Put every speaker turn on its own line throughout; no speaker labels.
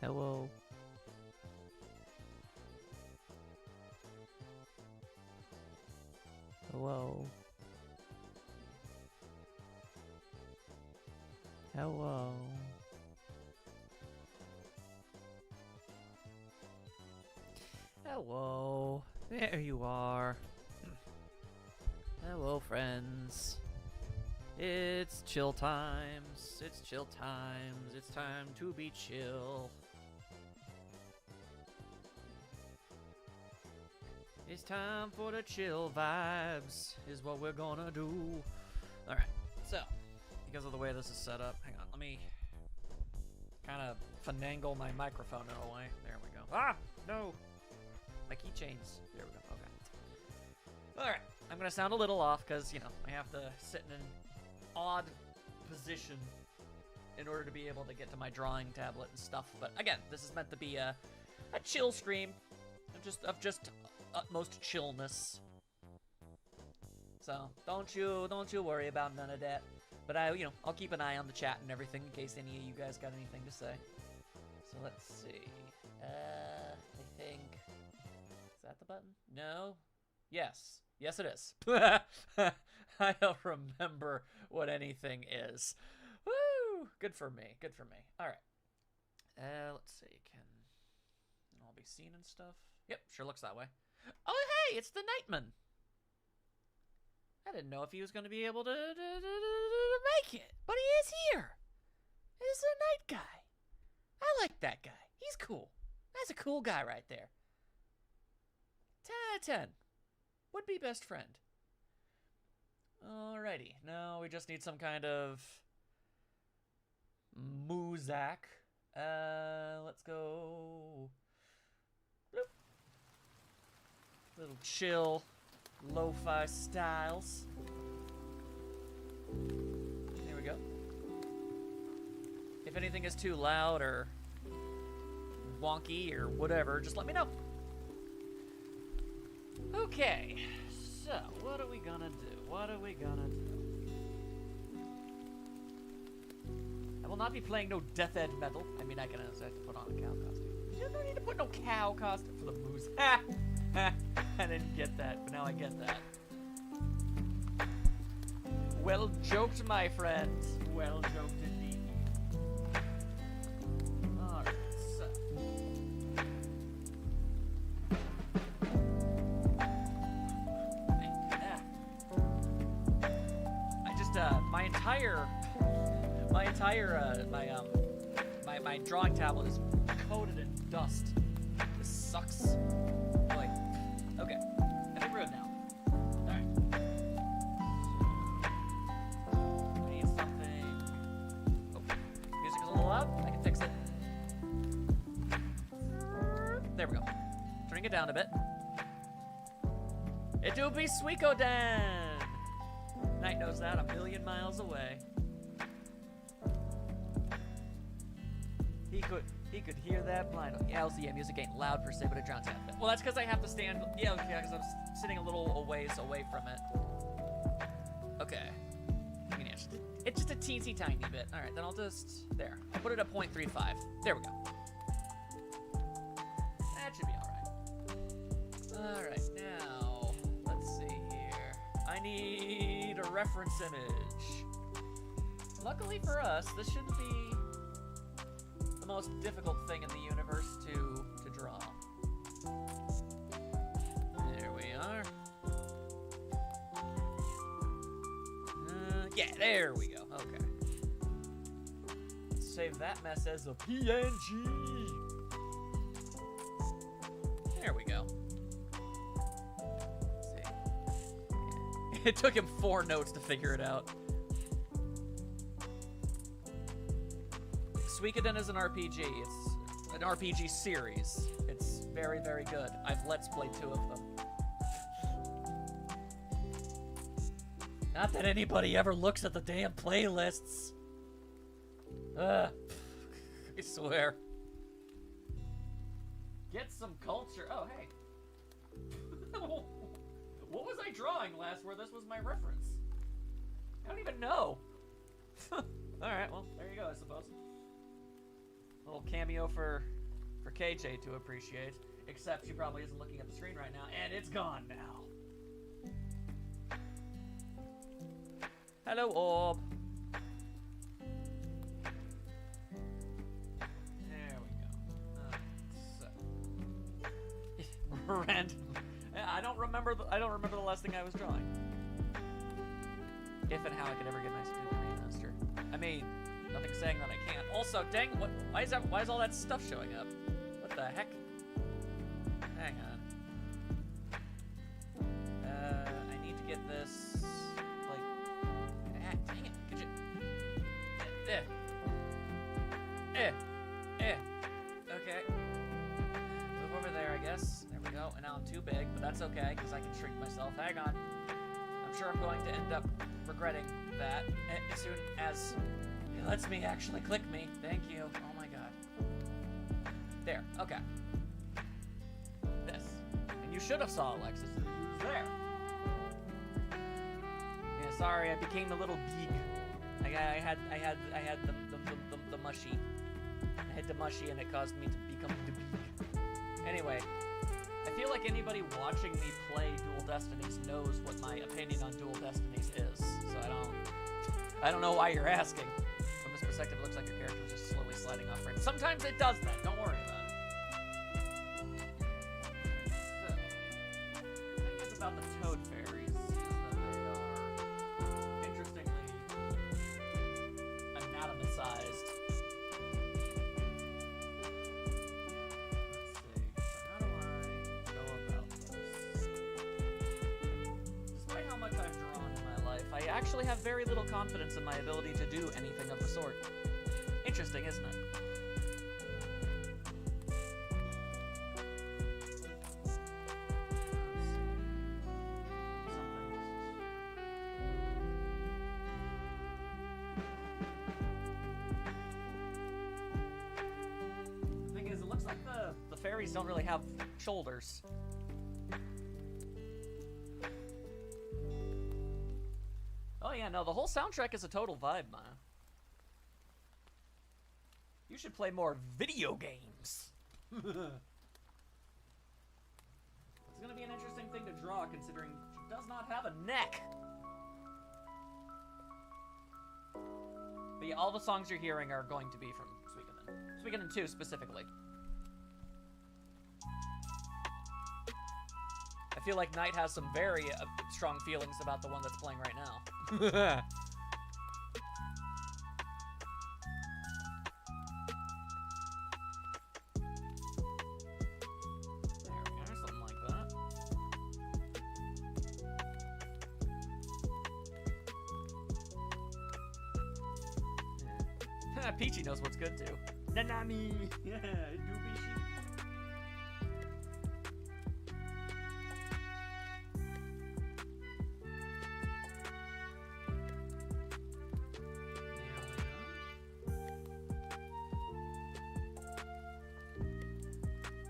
Hello. Hello. Hello. Hello. There you are. Hello, friends. It's chill times. It's chill times. It's time to be chill. It's time for the chill vibes, is what we're gonna do. Alright, so, because of the way this is set up, hang on, let me kind of finagle my microphone in a way. There we go. Ah! No! My keychains. There we go, okay. Alright, I'm gonna sound a little off because, you know, I have to sit in an odd position in order to be able to get to my drawing tablet and stuff. But again, this is meant to be a chill stream of just utmost chillness. So don't you worry about none of that. But I'll keep an eye on the chat and everything in case any of you guys got anything to say. So let's see. I think, is that the button? No. Yes. Yes, it is. I don't remember what anything is. Woo! Good for me. Good for me. All right. Let's see. Can it all be seen and stuff? Yep, sure looks that way. Oh, hey, it's the Nightman. I didn't know if he was going to be able to make it, but he is here. He's a night guy. I like that guy. He's cool. That's a cool guy right there. 10 out of 10. Would be best friend. Alrighty. Now we just need some kind of Muzak. Let's go. Bloop. Little chill, lo-fi styles. There we go. If anything is too loud or wonky or whatever, just let me know. Okay, so what are we gonna do? What are we gonna do? I will not be playing no Death Ed metal. I mean, I can also have to put on a cow costume. You don't need to put no cow costume for the moose. Ha! I didn't get that, but now I get that. Well joked, my friend. Well joked indeed. Alright, so. My drawing tablet is coated in dust. This sucks. Like, okay, I think we're good now. Alright. I need something. Oh, music is a little loud. I can fix it. There we go. Turning it down a bit. It do be Suiko Dan! Knight knows that a million miles away. He could hear that blind. Yeah, also, yeah, music ain't loud per se, but it drowns out a bit. Well, that's because I have to stand. Yeah, okay, because I'm sitting a little ways away from it. Okay. I mean, it's just a teensy tiny bit. All right, then I'll just there. I'll put it at 0.35. There we go. That should be all right. All right, now let's see here. I need a reference image. Luckily for us, this shouldn't be the most difficult thing in the universe to draw. There we are. Yeah, there we go. Okay. Save that mess as a PNG. There we go. Let's see. Yeah. It took him 4 notes to figure it out. Suikoden is an RPG. It's an RPG series. It's very, very good. I've Let's Played 2 of them. Not that anybody ever looks at the damn playlists. I swear. Get some culture. Oh, hey. What was I drawing last where this was my reference? I don't even know. Alright, well, there you go, I suppose. Little cameo for KJ to appreciate. Except she probably isn't looking at the screen right now, and it's gone now. Hello, Orb. There we go. Random. I don't remember the last thing I was drawing. If and how I could ever get nice to do the remaster. I mean, nothing's saying that I can't. Also, dang, why is all that stuff showing up? What the heck? Hang on. I need to get this, like, dang it, could you, okay. Move over there, I guess. There we go, and now I'm too big, but that's okay, because I can shrink myself. Hang on. I'm sure I'm going to end up regretting that as soon as it lets me actually click me. Thank you. Oh my god. There, okay. This. And you should have saw Alexis. It was there. Yeah, sorry, I became a little big. I had the mushy. I had the mushy and it caused me to become the big. Anyway, I feel like anybody watching me play Dual Destinies knows what my opinion on Dual Destinies is. So I don't know why you're asking. From this perspective, it looks like your character is just slowly sliding off frame. Sometimes it does that. Don't worry about it. So, the thing is about the Toad Fairies is that they are interestingly anatomized. I actually have very little confidence in my ability to do anything of the sort. Interesting, isn't it? The thing is, it looks like the fairies don't really have shoulders. Oh yeah, no, the whole soundtrack is a total vibe, man. You should play more video games. It's gonna be an interesting thing to draw, considering she does not have a neck. But yeah, all the songs you're hearing are going to be from Suikoden. Suikoden 2 specifically. I feel like Knight has some very strong feelings about the one that's playing right now. There we are, something like that. Peachy knows what's good too. Nanami! Yeah, Dubishi.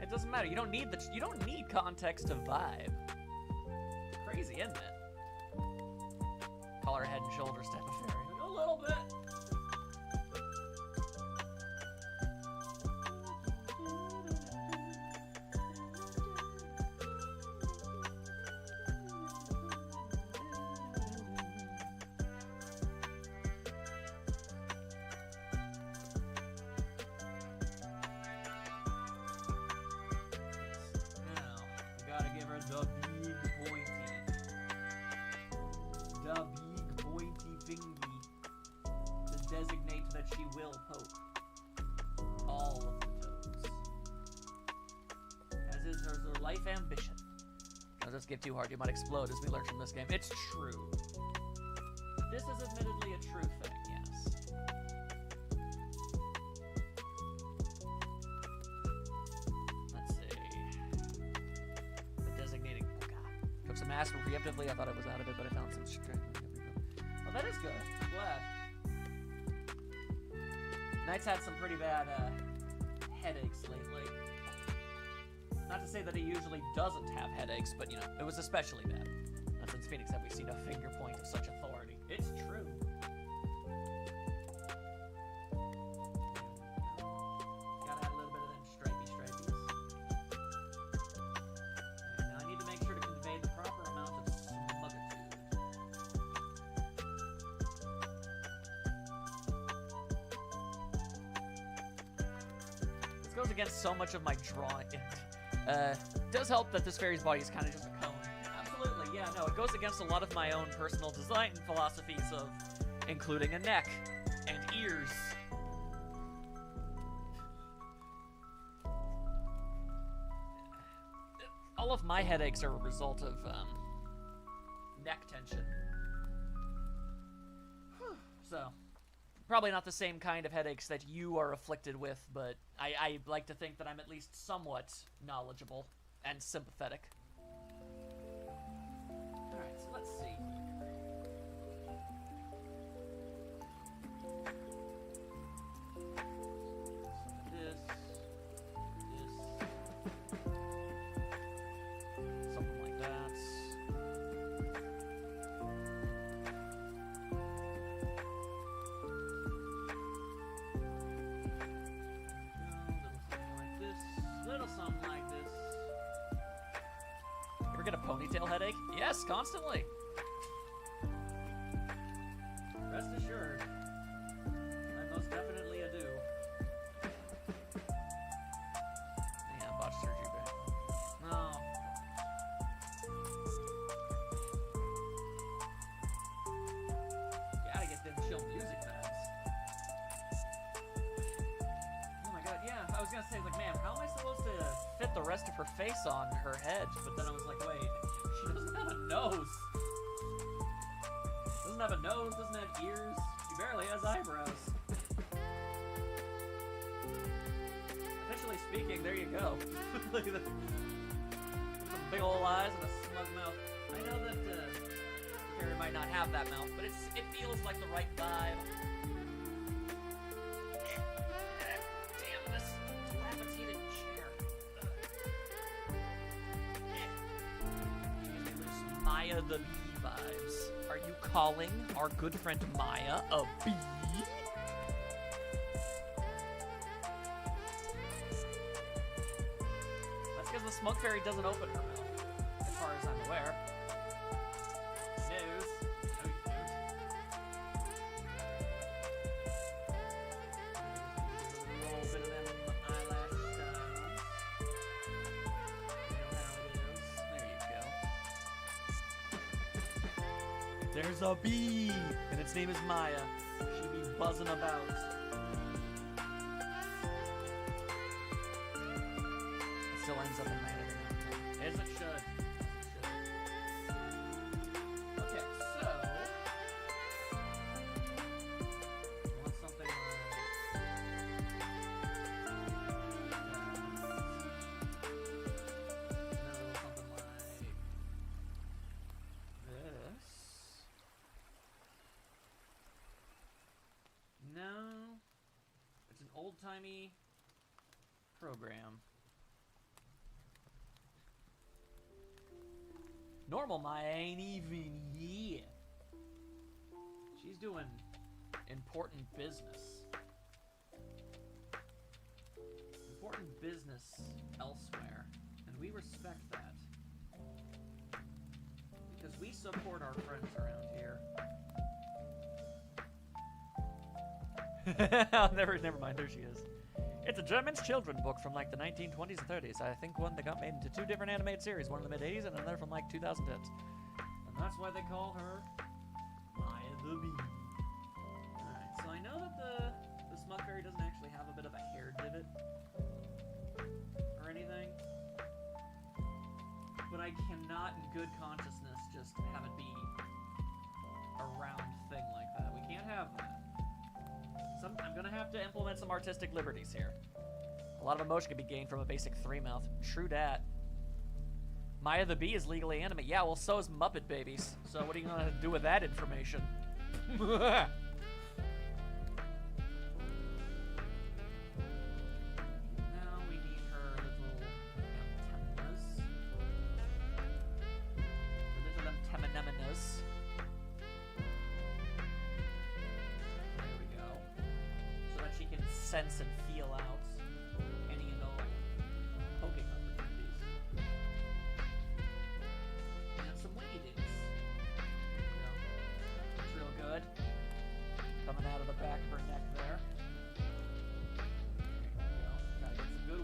It doesn't matter. You don't need context to vibe. Crazy, isn't it? Collar, head, and shoulders type of fairy. A little bit. Ambition. Don't just get too hard, you might explode, as we learned from this game. It's true. This is admittedly a true thing, yes. Let's see. The designating. Oh god. Took some aspirin preemptively. I thought I was out of it, but I found some strength. Well, that is good. I'm glad. Knight's had some pretty bad headaches lately. Not to say that he usually doesn't have headaches, but, you know, it was especially bad. Not since Phoenix have we seen a finger point of such authority. It's true. against so much of my drawing. It does help that this fairy's body is kind of just a cone. Absolutely, yeah, no, it goes against a lot of my own personal design philosophies of including a neck and ears. All of my headaches are a result of neck tension. So, probably not the same kind of headaches that you are afflicted with, but I like to think that I'm at least somewhat knowledgeable and sympathetic. Alright, so let's see. Something like that. Little something like this. You ever get a ponytail headache? Yes, constantly. Rest assured, I most definitely do. Yeah, botched surgery back. No. Gotta get them chill music pads. Oh my god, yeah, I was gonna say, like, man, how am I supposed to fit the rest of her face on her head? But then I was like, wait, she doesn't have a nose. Doesn't have a nose, doesn't have ears, she barely has eyebrows. Officially speaking, there you go. Look at that. Some big old eyes and a smug mouth. I know that the fairy might not have that mouth, but it feels like the right vibe. Damn this dilapidated chair. Maya the Bee vibes. Are you calling our good friend Maya a bee? That's because the smoke fairy doesn't open her mouth, as far as I'm aware. News. No, you don't. A little bit of them eyelash styles. You know how it is. There you go. There's a bee, and its name is Maya. She be buzzing about. It still ends up in my editor now. As it should. Okay, so I want something something like this. No, it's an old-timey program. Normal Maya ain't even here. She's doing important business. Important business elsewhere, and we respect that. Because we support our friends around here. Never mind, there she is. It's a German children's book from like the 1920s and 30s. I think one that got made into 2 different animated series, one in the mid-80s and another from like 2010s. And that's why they call her Maya the Bee. Alright, so I know that the smug fairy doesn't actually have a bit of a hair divot or anything. But I cannot in good consciousness just have it be a round thing like that. We can't have that. I'm gonna have to implement some artistic liberties here. A lot of emotion can be gained from a basic 3-mouth. True dat. Maya the Bee is legally animate. Yeah, well, so is Muppet Babies. So what are you gonna do with that information? Now we need her little antennas. Her little antennas. Sense and feel out any and all poking opportunities. And some wingy digs. You know, it's real good. Coming out of the back of her neck there. There you go. Gotta get some good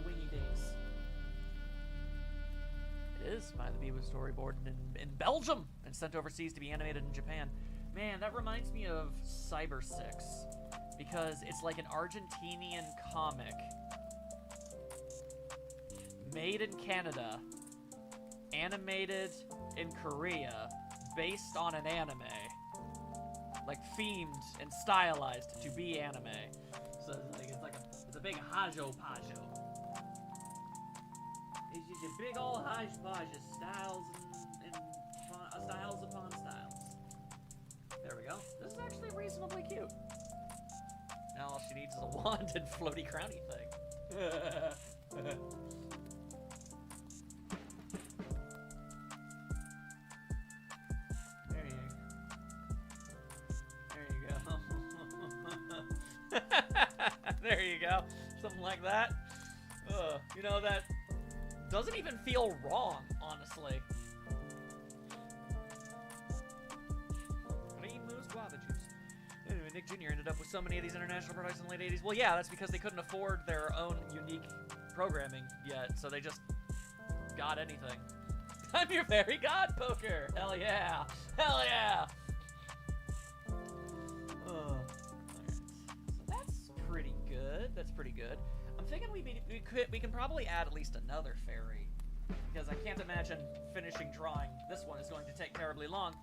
is. The bee was storyboarded in Belgium and sent overseas to be animated in Japan. Man, that reminds me of Cyber 6, because it's like an Argentinian comic made in Canada, animated in Korea, based on an anime, like themed and stylized to be anime. So it's a big hodgepodge. It's just a big old hodgepodge of styles and styles upon styles. There we go. This is actually reasonably cute. Now all she needs is a wand and floaty crowny thing. There you go. Something like that. You know, that doesn't even feel wrong, honestly. Cream mousse guava juice. Anyway, Nick Jr. ended up with so many of these international products in the late 80s. Well, yeah, that's because they couldn't afford their own unique programming yet, so they just got anything. I'm your fairy god, Poker! Hell yeah! Hell yeah! That's pretty good. I'm thinking we can probably add at least another fairy, because I can't imagine finishing drawing this one is going to take terribly long.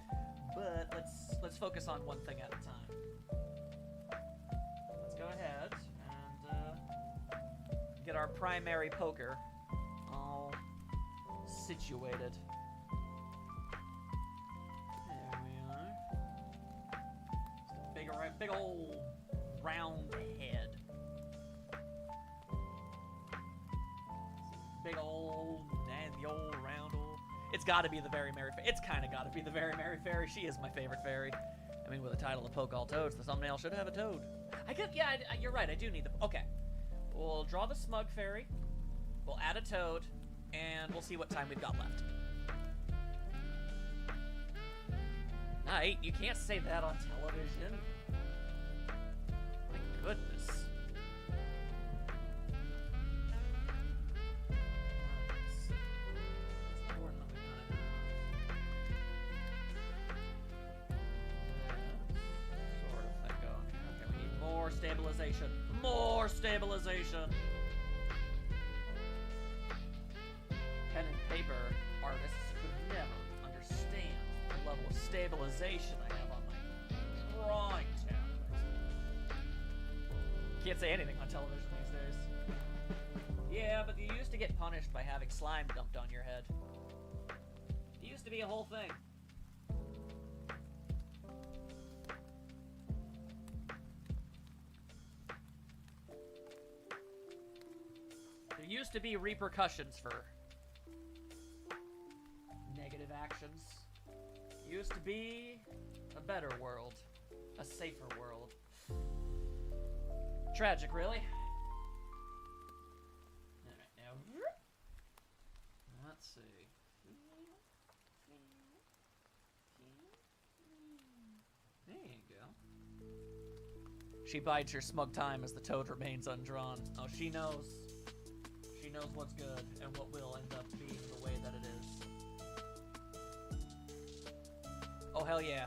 But let's focus on one thing at a time. Let's go ahead and get our primary Poker all situated. There we are. Big old round head. Big old, and the old round old. It's got to be the Very Merry Fairy. It's kind of got to be the Very Merry Fairy. She is my favorite fairy. I mean, with the title of Poke All Toads, the thumbnail should have a toad. Yeah, you're right. I do need the. Okay, we'll draw the Smug Fairy. We'll add a toad, and we'll see what time we've got left. Night, you can't say that on television. My goodness. Stabilization. More stabilization. Pen and paper artists could never understand the level of stabilization I have on my drawing tablet. Can't say anything on television these days. Yeah, but you used to get punished by having slime dumped on your head. It used to be a whole thing. There used to be repercussions for negative actions. It used to be a better world, a safer world. Tragic, really. All right, now let's see. There you go. She bides her smug time as the toad remains undrawn. Oh, she knows. She knows what's good and what will end up being the way that it is. Oh, hell yeah.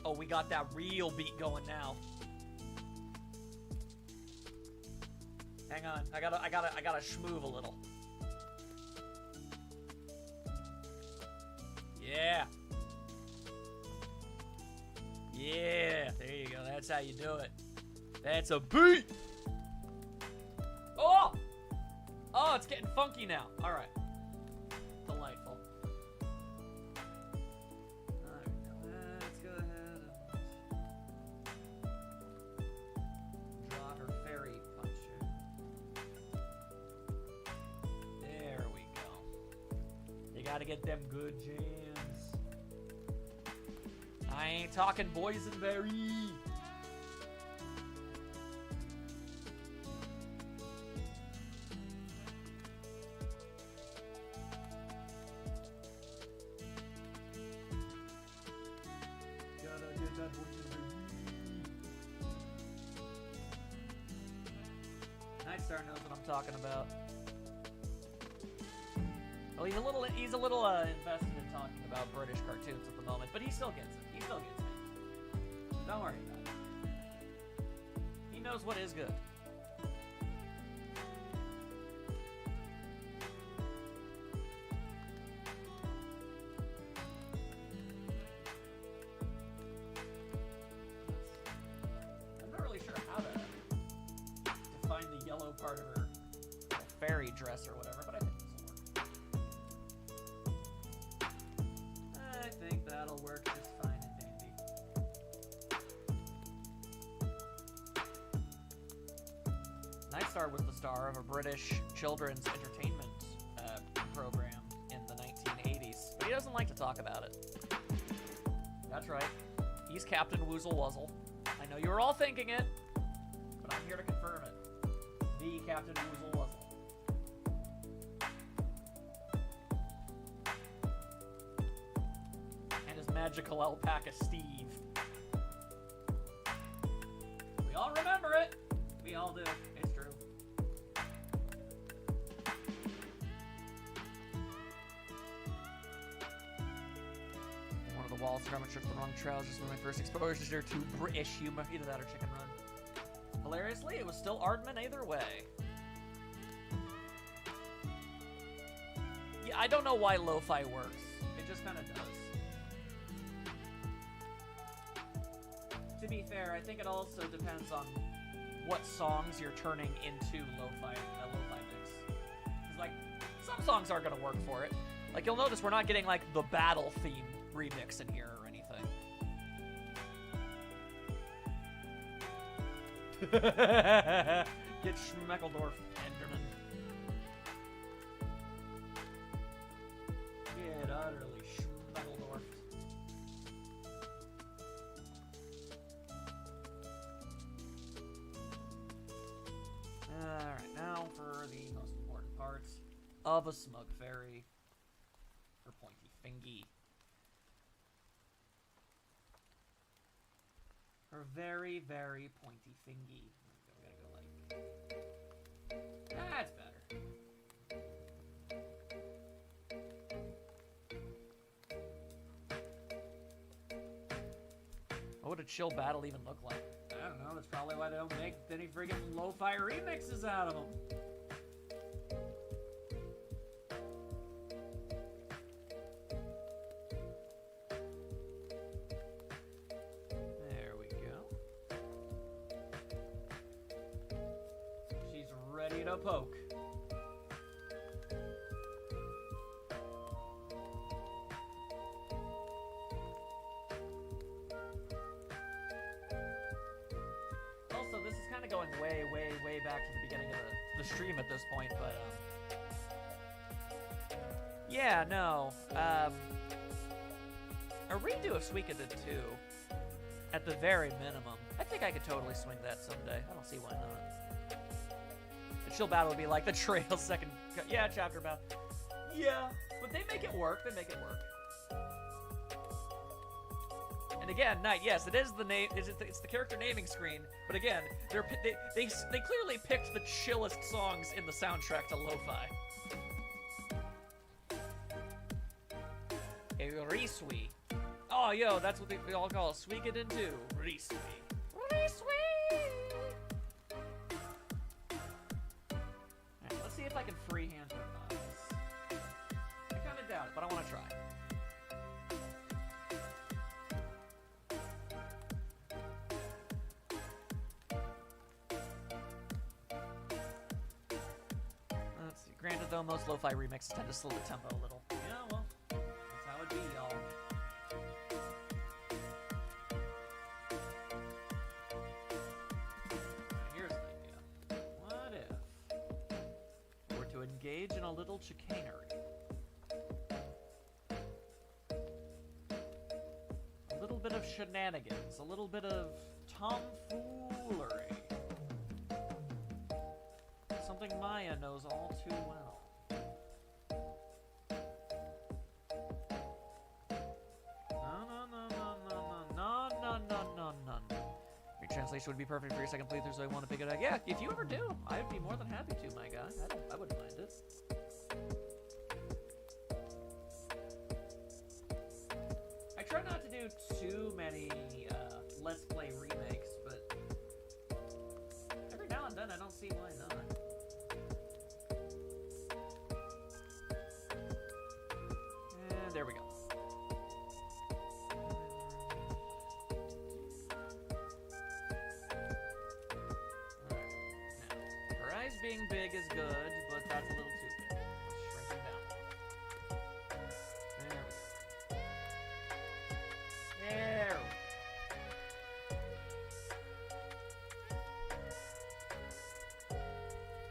Oh, we got that real beat going now. Hang on. I gotta schmoove a little. Yeah. Yeah. There you go. That's how you do it. That's a beat. Oh! Oh, it's getting funky now. All right. Delightful. All right, now let's go ahead and draw her fairy puncher. There we go. You gotta get them good jams. I ain't talking boysenberry. Nightstar knows what I'm talking about. Well, he's a little invested in talking about British cartoons at the moment, but he still gets it. He still gets it. Don't worry about it. He knows what is good. I'm not really sure how to define the yellow part of her fairy dress or whatever, but I think this will work. I think that'll work just fine and dandy. Nightstar was the star of a British children's entertainment program in the 1980s, but he doesn't like to talk about it. That's right. He's Captain Woozle Wuzzle. I know you were all thinking it, but I'm here to confirm it. The Captain Woozle Wuzzle. And his magical alpaca Steve. We all remember it. We all do. It's true. One of the walls, garment shirts, the wrong trousers was my first exposure to British humor. Either that or Chicken Run. Hilariously, it was still Aardman either way. Yeah, I don't know why lo-fi works. It just kind of does. To be fair, I think it also depends on what songs you're turning into lo-fi mix. Because, like, some songs aren't going to work for it. Like, you'll notice we're not getting, like, the battle theme remix in here or anything. Get Schmeckledorf, Enderman. Get utterly Schmeckledorf. Alright, now for the most important parts of a smug fairy. Her pointy fingy. Her very, very pointy fingy. We gotta go like... That's better. What would a chill battle even look like? I don't know. That's probably why they don't make any friggin' lo-fi remixes out of them. There we go. She's ready to poke. Going way, way, way back to the beginning of the stream at this point, but yeah, no, a redo of Suika did too, at the very minimum. I think I could totally swing that someday. I don't see why not. The chill battle would be like the trail second, yeah, chapter battle. Yeah, but they make it work. They make it work. And again, Knight, yes, it is the name. It's the character naming screen. But again, they clearly picked the chillest songs in the soundtrack to lo-fi. A Risui. Oh, yo, that's what they all call it. Sweeked into Risui. Risui. Alright, let's see if I can freehand her on this. I kind of doubt it, but I want to try. Granted, though, most lo-fi remixes tend to slow the tempo a little. Yeah, well, that's how it be, y'all. Here's an idea. What if we're to engage in a little chicanery? A little bit of shenanigans, a little bit of tomfoolery. Something Maya knows all too well. No. Retranslation would be perfect for your second playthrough, so I want to pick it up. Yeah, if you ever do, I'd be more than happy to, my guy. I wouldn't mind it. try not to do too many Let's Play remakes, but every now and then I don't see why not. And there we go. Alright, now, her eyes being big is good, but that's a little too big. Let's shrink them down. There we go. There.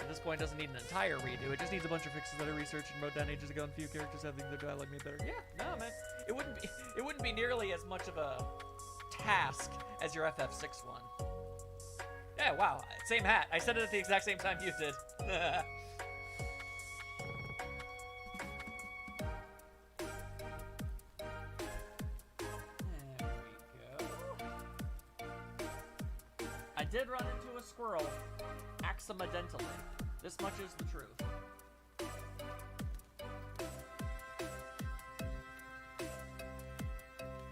At this point, it doesn't need an entire redo. It just needs a bunch of fixes that I researched and wrote down ages ago, and a few characters having their dialogue made better. Yeah, no, man. It wouldn't be nearly as much of a task as your FF6 one. Yeah, wow. Same hat. I said it at the exact same time you did. I did run into a squirrel accidentally. This much is the truth.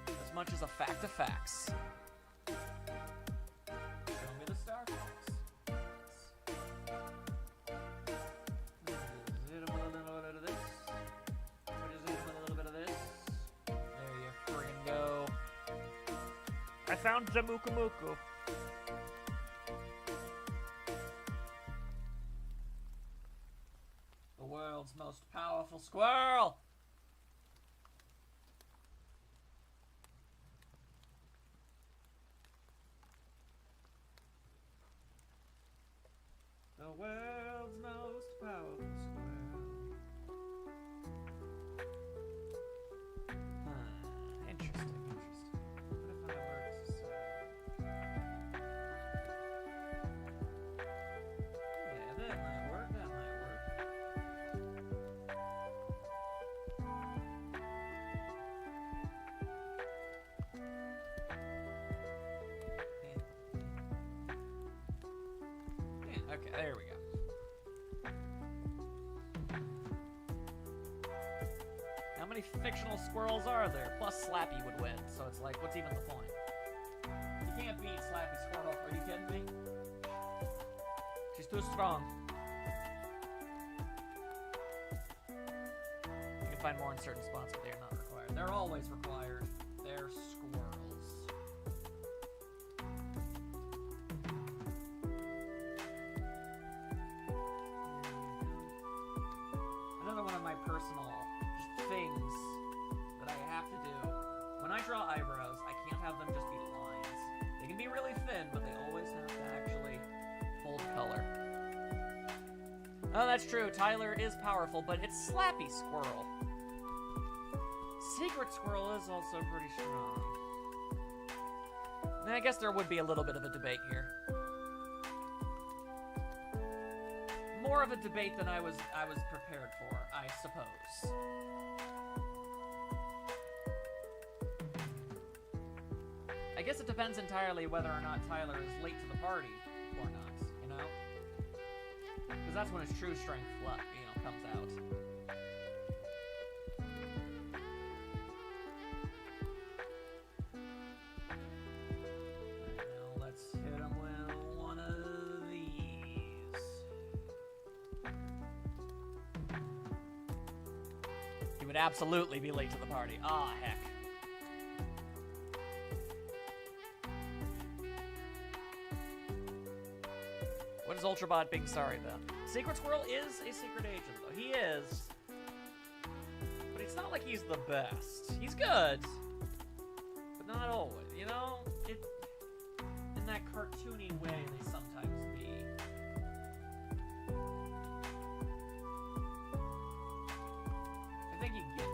As much as a fact of facts. Show me the Star Fox. Hit him with a little bit of this. Just hit him with a little bit of this. There you friggin' go. I found the Muku Muku. World's most powerful squirrel! The world's most powerful squirrel. Interesting. What if I were to say... Yeah, that might work. Okay, there we go. How many fictional squirrels are there? Plus Slappy would win, so it's like, what's even the point? You can't beat Slappy Squirrel, are you kidding me? She's too strong. You can find more in certain spots, but they are not required. They're always required. They're squirrels. One of my personal things that I have to do when I draw eyebrows, I can't have them just be lines. They can be really thin, but they always have to actually hold color. Oh, that's true. Tyler is powerful, but it's Slappy Squirrel. Secret Squirrel is also pretty strong. And I guess there would be a little bit of a debate here. More of a debate than I was prepared for, I suppose. I guess it depends entirely whether or not Tyler is late to the party or not, you know? Because that's when his true strength, comes out. Now let's hit him with one of these. He would absolutely be late to the party. Ah, heck. What is Ultrabot being sorry about? Secret Squirrel is a secret agent, though. He is. But it's not like he's the best. He's good. But not always, you know? In that cartoony way they sometimes be. I think you get me.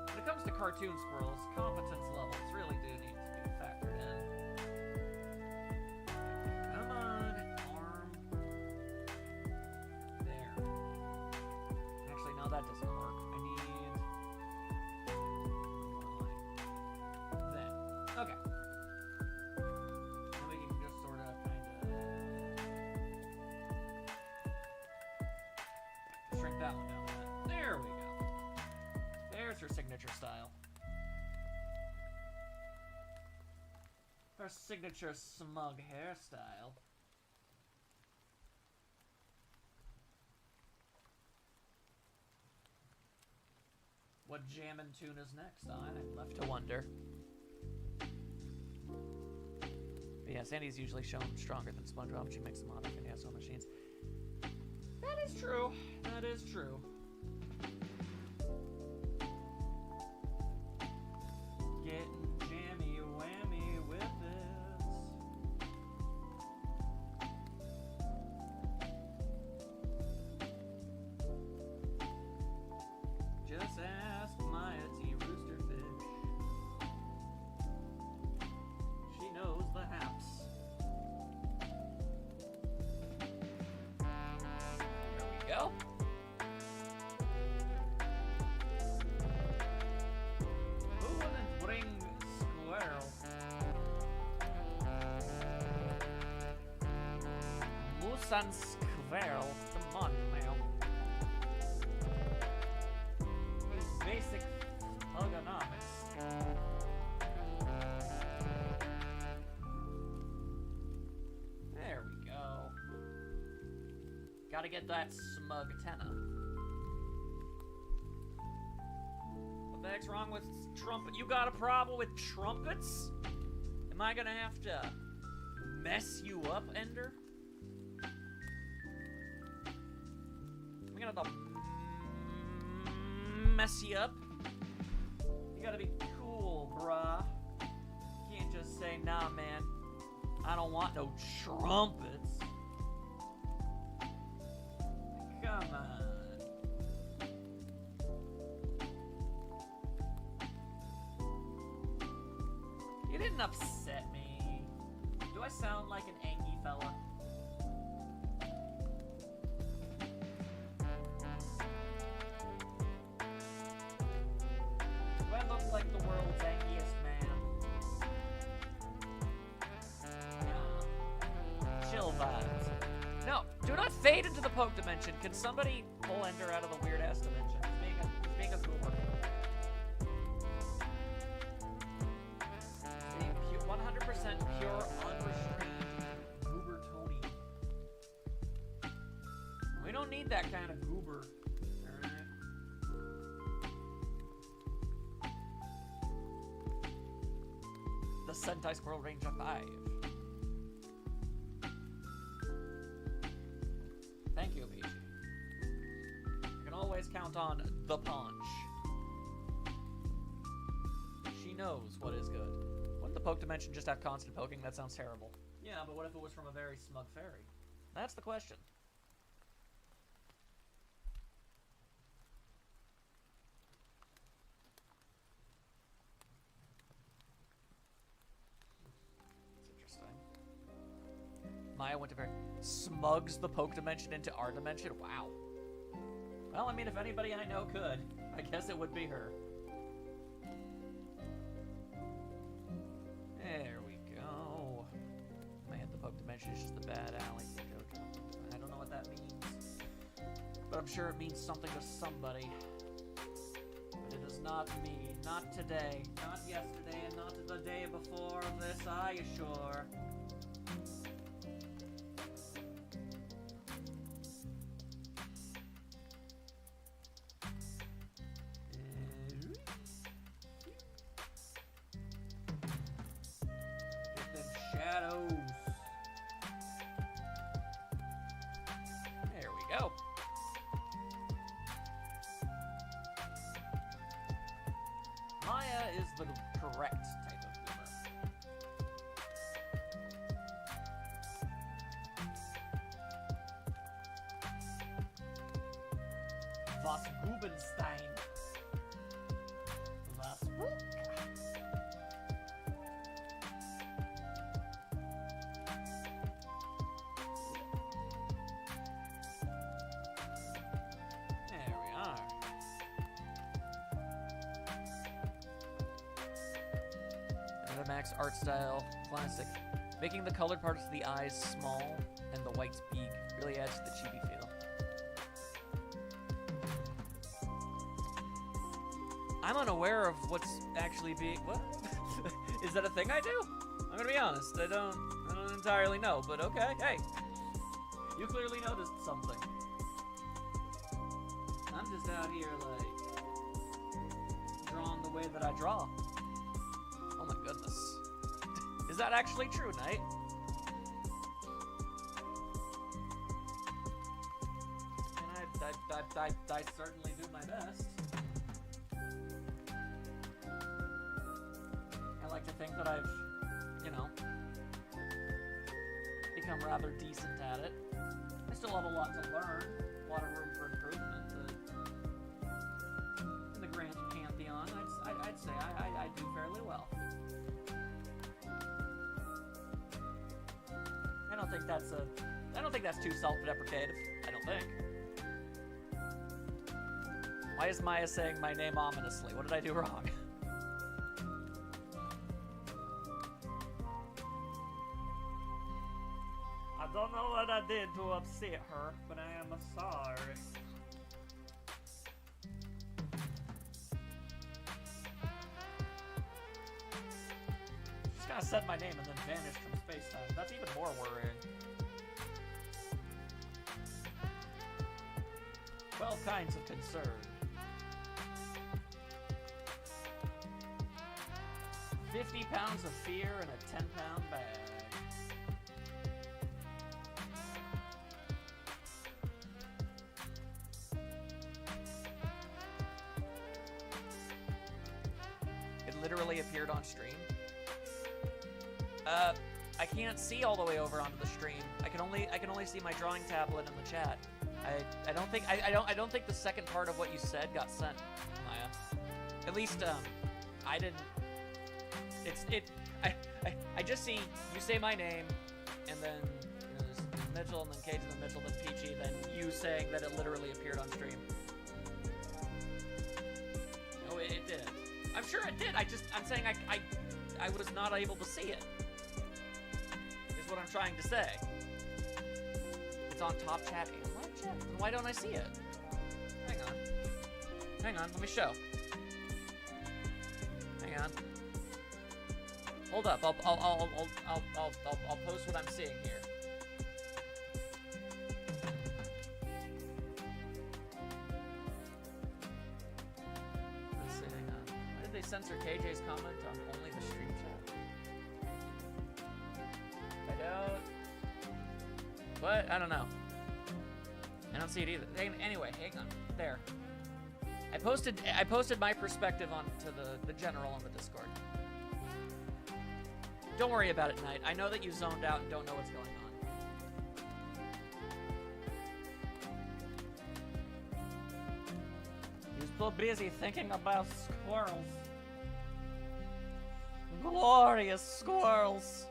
When it comes to cartoon squirrels, competence levels really do need to be factored in. Come on, arm. There. Actually, no, that doesn't work. I need one line. Then. Okay. Then we can just sort of shrink that one down a bit. There we go. There's her signature signature style. Her signature smug hairstyle. What jammin' tune is next? I'm left to wonder. But yeah, Sandy's usually shown stronger than SpongeBob. She makes them on Finneas machines. That is true. That is true. Getting jammy whammy with this. Just ask Maya T. Roosterfish. She knows the haps. There we go. Who wouldn't bring squirrel? Moose and squirrel. Come on, Mayo. Basic ergonomics. There we go. Gotta get that smug tenor. What the heck's wrong with trumpet? You got a problem with trumpets? Am I gonna have to mess you up, Ender? Am I gonna have to mess you up? You gotta be cool, bruh. You can't just say, nah, man, I don't want no trumpets. Come on. You didn't upset me. Do I sound like an angry fella? Do I look like the world's angriest man? Yeah. Chill vibes. No, do not fade into the poke dimension. Can somebody pull Ender out of the weird ass dimension? He's being a goober. Being 100% pure, unrestrained goober Tony. We don't need that kind of goober. Alright. The Sentai Squirrel Range of 5. Thank you, Peachy. You can always count on the Paunch. She knows what is good. Wouldn't the poke dimension just have constant poking? That sounds terrible. Yeah, but what if it was from a very smug fairy? That's the question. Maya went to very smugs the poke dimension into our dimension. Wow. Well, I mean, if anybody I know could, I guess it would be her. There we go. Man, the poke dimension is just the bad alley for JoJo. I don't know what that means, but I'm sure it means something to somebody. But it is not me. Not today. Not yesterday, and not the day before this, I assure. Shadows. There we go. Maya is the correct type of goober. Was Gubenstein. Was Book. Max art style, classic. Making the colored parts of the eyes small and the white's big really adds to the chibi feel. I'm unaware of what's actually being... What? Is that a thing I do? I'm gonna be honest. I don't entirely know, but okay. Hey, you clearly noticed something. I'm just out here, like, drawing the way that I draw. Oh my goodness. Is that actually true, Knight? And I certainly do my best. I like to think that I've, you know, become rather decent at it. I still have a lot to learn, a lot of room for improvement, but in the grand pantheon, I'd say I do fairly well. I don't think that's too self-deprecative. I don't think. Why is Maya saying my name ominously? What did I do wrong?
I don't know what I did to upset her, but I am sorry.
She's gonna said my name and then vanished from space-time. That's even more worrying. 12 kinds of concern. 50 pounds of fear in a 10-pound bag. It literally appeared on stream. I can't see all the way over onto the stream. I can only see my drawing tablet in the chat. I don't think the second part of what you said got sent, Maya. At least I didn't. I just see you say my name, and then there's Mitchell, and then Cage, and then Mitchell, then Peachy, then you saying that it literally appeared on stream. No, it did. I'm sure it did. I'm saying I was not able to see it. Is what I'm trying to say. It's on top chat and live chat. Then why don't I see it? Hang on. Let me show. Hang on. Hold up. I'll post what I'm seeing here. Let's see. Hang on. Why did they censor KJ's comment on only the stream chat? I don't. What? I don't know. I don't see it either. Anyway, hang on. There. I posted my perspective onto the general on the Discord. Don't worry about it, Knight. I know that you zoned out and don't know what's going on.
He was so busy thinking about squirrels. Glorious squirrels.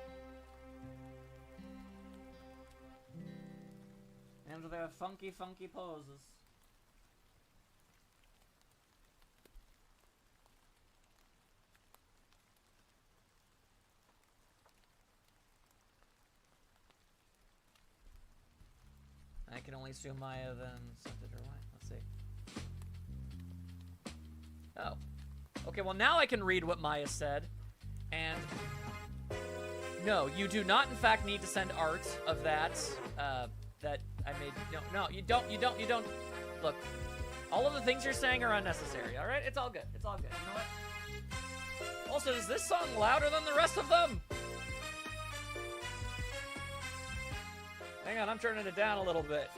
And their funky, funky poses.
I can only assume Maya then sent it her way. Let's see. Oh. Okay, well now I can read what Maya said. And no, you do not in fact need to send art of that that I made. No, you don't. Look, all of the things you're saying are unnecessary, all right? It's all good. It's all good. You know what? Also, is this song louder than the rest of them? Hang on, I'm turning it down a little bit.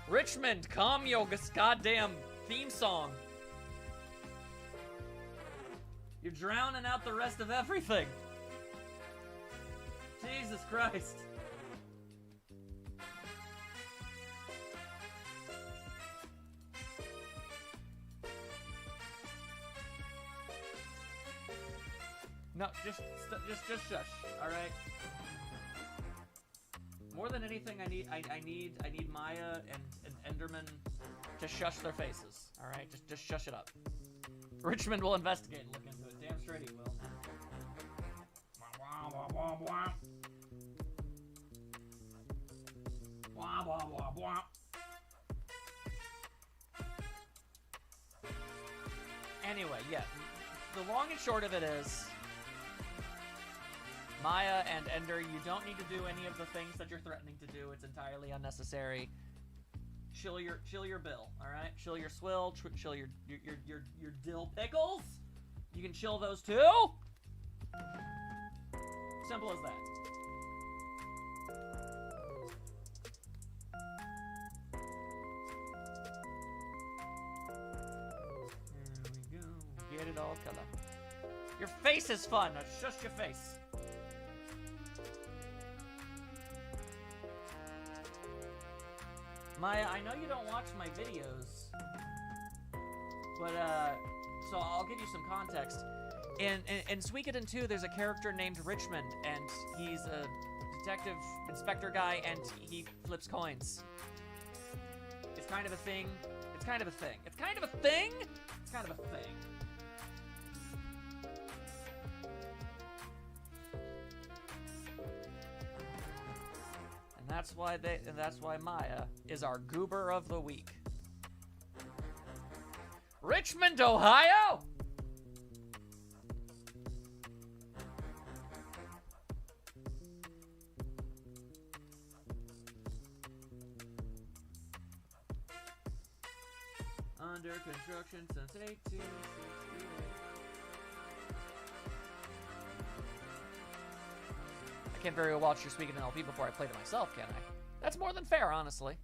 Richmond, calm your goddamn theme song. You're drowning out the rest of everything. Jesus Christ. No, just shush, all right? More than anything, I need Maya and Enderman to shush their faces. All right, just shush it up. Richmond will investigate and look into it. Damn straight he will. Anyway, yeah. The long and short of it is, Maya and Ender, you don't need to do any of the things that you're threatening to do. It's entirely unnecessary. Chill your bill, all right? Chill your swill, chill your dill pickles. You can chill those too. Simple as that. There we go. Get it all color. Your face is fun. It's just your face. Maya, I know you don't watch my videos, but, so I'll give you some context. In Suikoden 2, there's a character named Richmond, and he's a detective inspector guy, and he flips coins. It's kind of a thing. It's kind of a thing. It's kind of a thing. It's kind of a thing. And that's why Maya is our goober of the week. Richmond, Ohio. Under construction since 1868. I can't very well watch your Suikoden LP before I played it myself, can I? That's more than fair, honestly.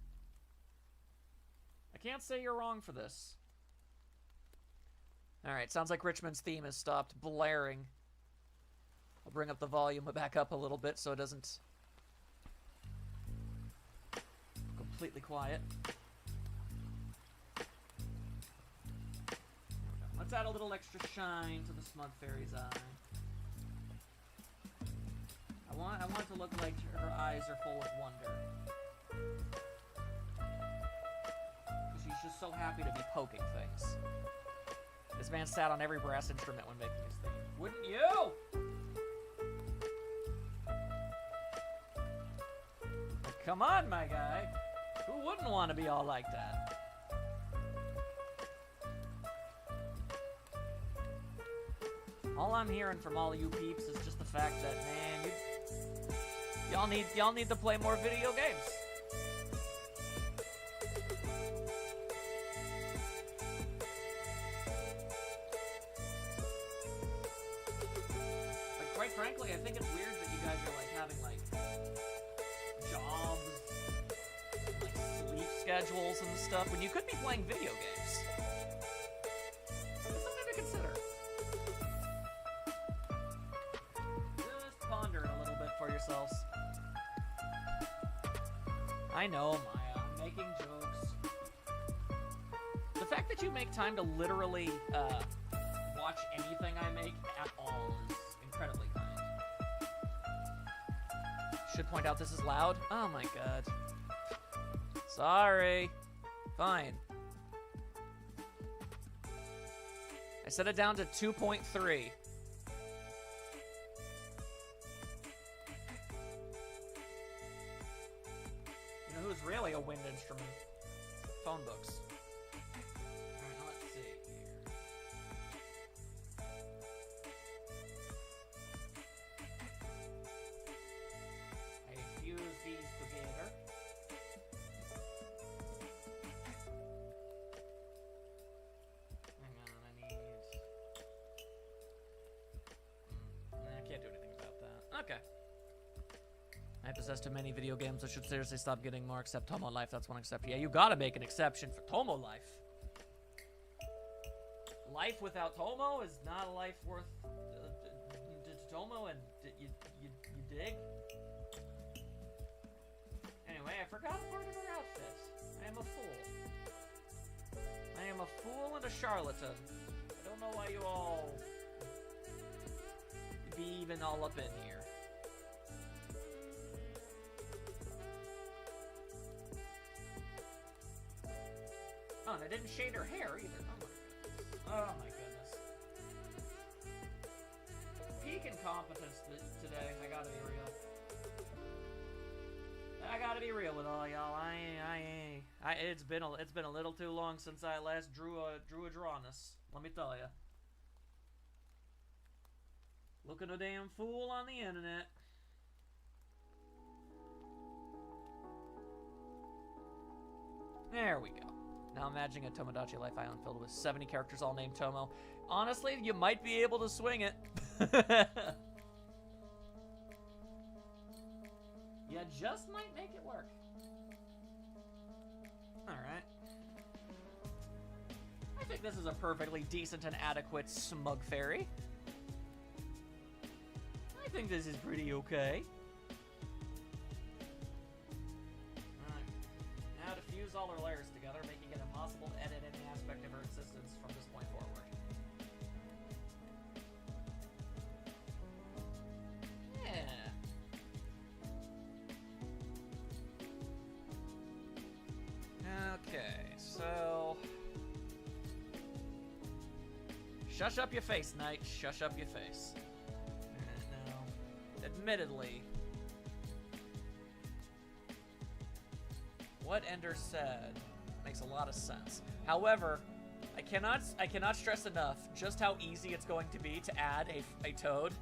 I can't say you're wrong for this. Alright, sounds like Richmond's theme has stopped blaring. I'll bring up the volume back up a little bit so it doesn't completely quiet. Let's add a little extra shine to the Smug Fairy's eye. I want it to look like her eyes are full of wonder. Because she's just so happy to be poking things. This man sat on every brass instrument when making his theme. Wouldn't you? Come on, my guy. Who wouldn't want to be all like that? All I'm hearing from all you peeps is just the fact that, man, y'all need to play more video games. Like, quite frankly, I think it's weird that you guys are like having like jobs, like sleep schedules and stuff when you could be playing video games. It's something to consider. Just ponder it a little bit for yourselves. I know, Maya, I'm making jokes. The fact that you make time to literally watch anything I make at all is incredibly kind. Should point out this is loud. Oh my god. Sorry. Fine. I set it down to 2.3. Who's really a wind instrument? Phone books. Alright, now let's see here. I fuse these together. Hang on, I need... I can't do anything about that. Okay. I possess too many video games. I should seriously stop getting more, except Tomo Life. That's one exception. Yeah, you gotta make an exception for Tomo Life. Life without Tomo is not a life worth Tomo, and you dig? Anyway, I forgot part of her outfit. I am a fool. I am a fool and a charlatan. I don't know why you all be even all up in here. Oh, and I didn't shade her hair either. Oh my goodness. Peak incompetence today. I gotta be real. I gotta be real with all y'all. It's been a little too long since I last drew a Drawinus. Let me tell you. Looking a damn fool on the internet. There we go. Now imagining a Tomodachi Life Island filled with 70 characters all named Tomo. Honestly, you might be able to swing it. You just might make it work. Alright. I think this is a perfectly decent and adequate smug fairy. I think this is pretty okay. Alright. Now to fuse all her layers together, making it impossible to edit any aspect of her existence from this point forward. Yeah. Okay, so... Shush up your face, Knight. Shush up your face. Now, admittedly, what Ender said makes a lot of sense. However, I cannot stress enough just how easy it's going to be to add a toad.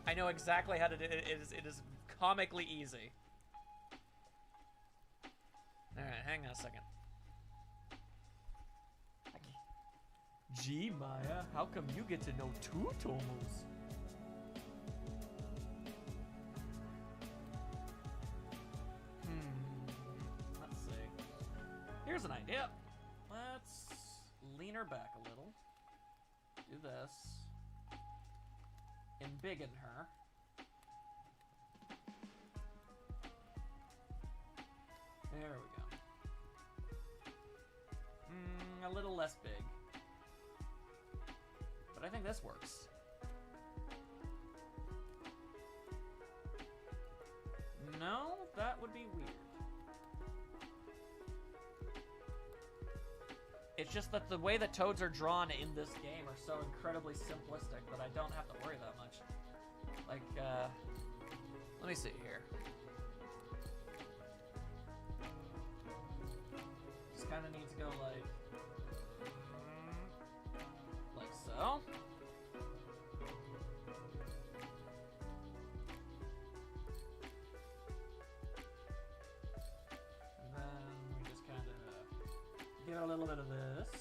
I know exactly how to do it. It is comically easy. Alright, hang on a second. Gee, Maya, how come you get to know 2 Tomos? Let's see. Here's an idea. Let's lean her back a little. Do this. Embiggen her. There we go. A little less big. But I think this works. No, that would be weird. It's just that the way that toads are drawn in this game are so incredibly simplistic that I don't have to worry that much. Like, let me see here. Just kind of need to go like so. And then we just kind of give it a little bit of this.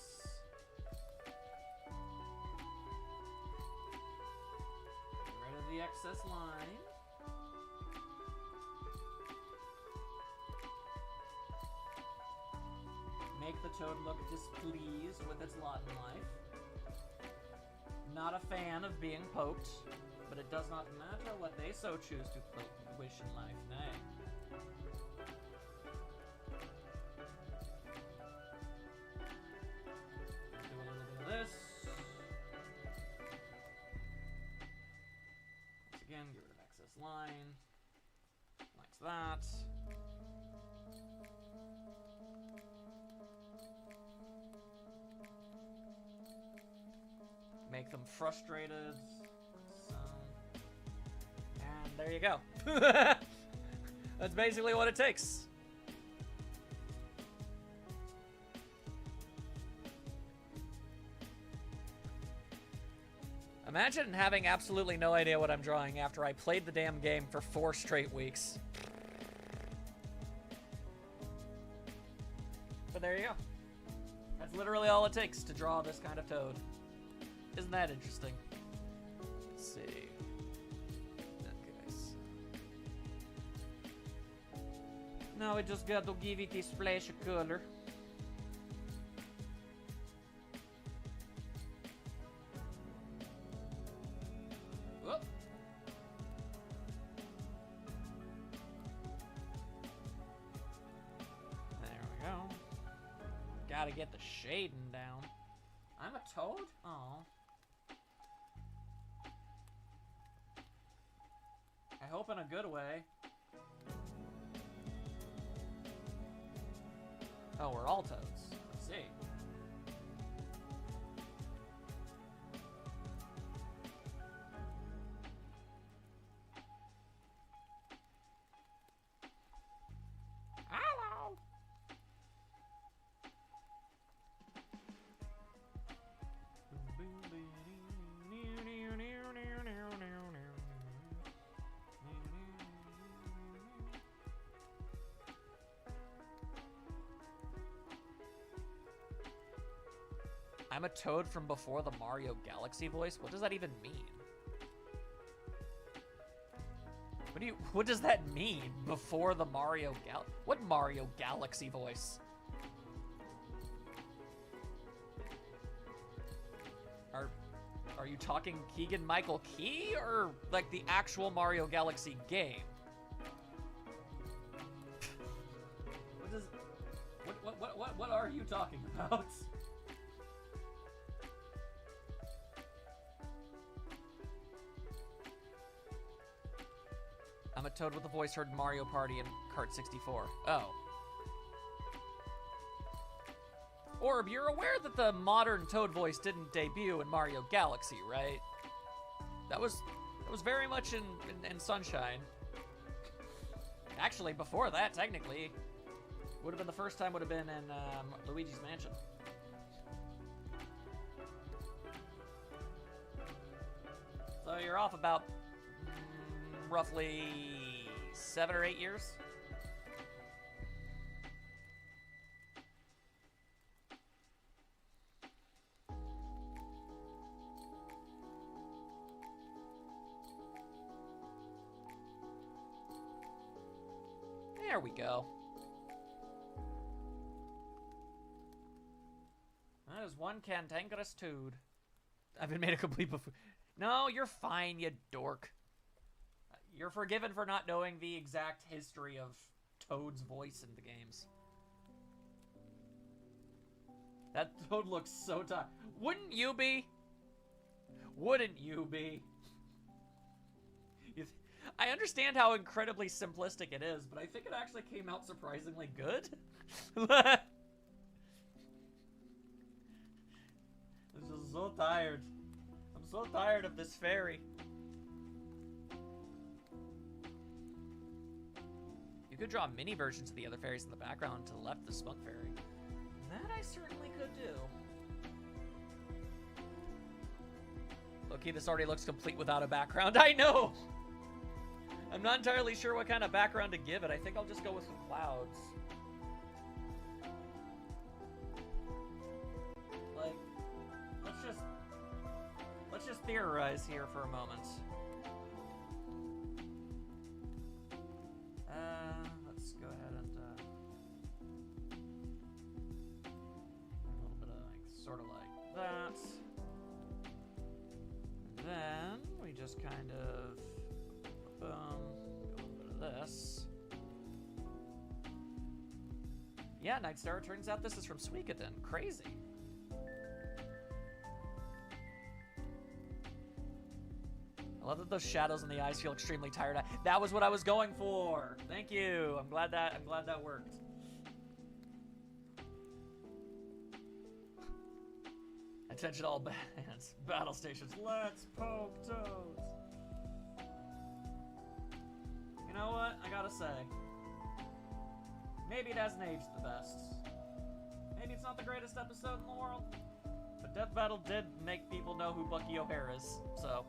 Get rid of the excess line. Make the toad look displeased with its lot in life. Not a fan of being poked, but it does not matter what they so choose to wish in life, nay. Do a little bit of this. Once again, get rid of excess line. Like that. Make them frustrated. And there you go. That's basically what it takes. Imagine having absolutely no idea what I'm drawing after I played the damn game for 4 straight weeks. But there you go. That's literally all it takes to draw this kind of toad. Isn't that interesting? Let's see. Okay, so. Now we just got to give it a splash of color. Whoop. There we go. Gotta get the shading down. I'm a toad? Aw. I hope in a good way. Oh, we're all toads. Let's see. Hello! I'm a Toad from before the Mario Galaxy voice? What does that even mean? What does that mean? Before the Mario What Mario Galaxy voice? Are you talking Keegan-Michael Key or like the actual Mario Galaxy game? What are you talking about? I'm a Toad with a voice heard in Mario Party and Kart 64. Oh. Orb, you're aware that the modern Toad voice didn't debut in Mario Galaxy, right? That was very much in Sunshine. Actually, before that, technically, would have been the first time would have been in Luigi's Mansion. So you're off about roughly 7 or 8 years. There we go. That is one cantankerous Toad. I've been made a complete buffoon. No, you're fine, you dork. You're forgiven for not knowing the exact history of Toad's voice in the games. That Toad looks so tired. Wouldn't you be? Wouldn't you be? I understand how incredibly simplistic it is, but I think it actually came out surprisingly good. I'm just so tired. I'm so tired of this fairy. You could draw mini versions of the other fairies in the background to the left of the smoke fairy. That I certainly could do. Okay, this already looks complete without a background. I know! I'm not entirely sure what kind of background to give it. I think I'll just go with some clouds. Like, let's just theorize here for a moment. Let's go ahead and a little bit of like, sort of like that. And then we just kind of boom, a little bit of this. Yeah, Nightstar, it turns out this is from Suikoden. Crazy. I love that those shadows in the eyes feel extremely tired. That was what I was going for. Thank you. I'm glad that worked. Attention all bands. Battle stations. Let's poke Toads. You know what? I gotta say. Maybe it hasn't aged the best. Maybe it's not the greatest episode in the world. But Death Battle did make people know who Bucky O'Hare is, so.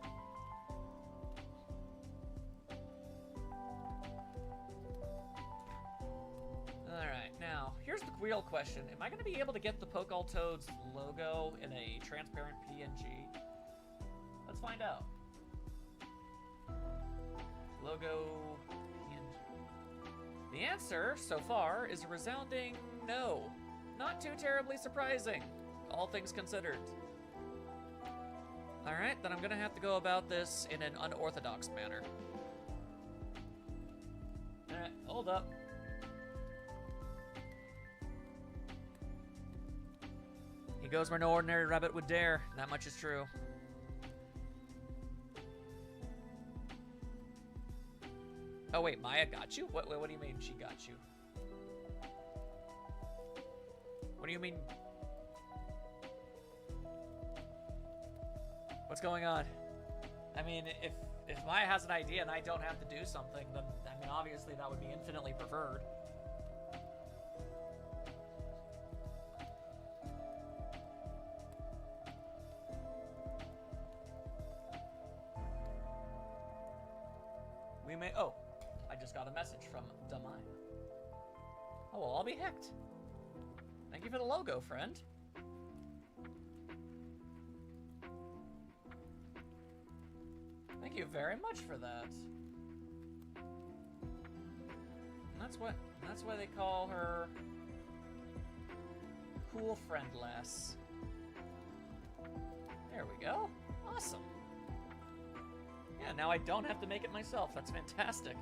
Alright, now, here's the real question. Am I going to be able to get the Poke All Toads logo in a transparent PNG? Let's find out. Logo PNG. The answer, so far, is a resounding no. Not too terribly surprising, all things considered. Alright, then I'm going to have to go about this in an unorthodox manner. Alright, hold up. He goes where no ordinary rabbit would dare. That much is true. Oh wait, Maya got you? What do you mean she got you? What do you mean? What's going on? I mean, if Maya has an idea and I don't have to do something, then I mean obviously that would be infinitely preferred. We may. Oh, I just got a message from Doin. Oh, well, I'll be hecked. Thank you for the logo, friend. very much for that. And that's why they call her Cool Friend Lass. There we go. Awesome. Yeah, now I don't have to make it myself. That's fantastic.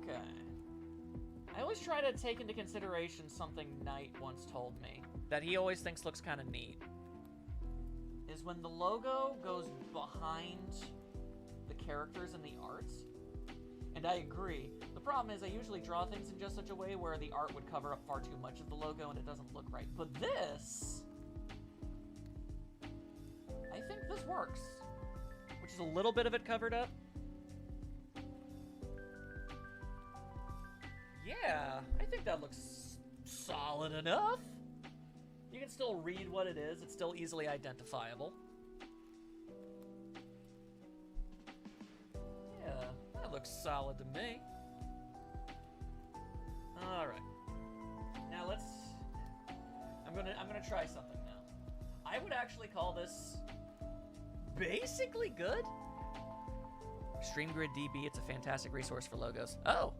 Okay. I always try to take into consideration something Knight once told me that he always thinks looks kind of neat. Is when the logo goes behind the characters and the arts. And I agree. The problem is I usually draw things in just such a way where the art would cover up far too much of the logo and it doesn't look right. But this, I think this works. Which is a little bit of it covered up. Yeah, I think that looks solid enough. You can still read what it is. It's still easily identifiable. Yeah, that looks solid to me. All right. Now I'm gonna try something now. I would actually call this basically good. StreamGrid DB, it's a fantastic resource for logos. Oh.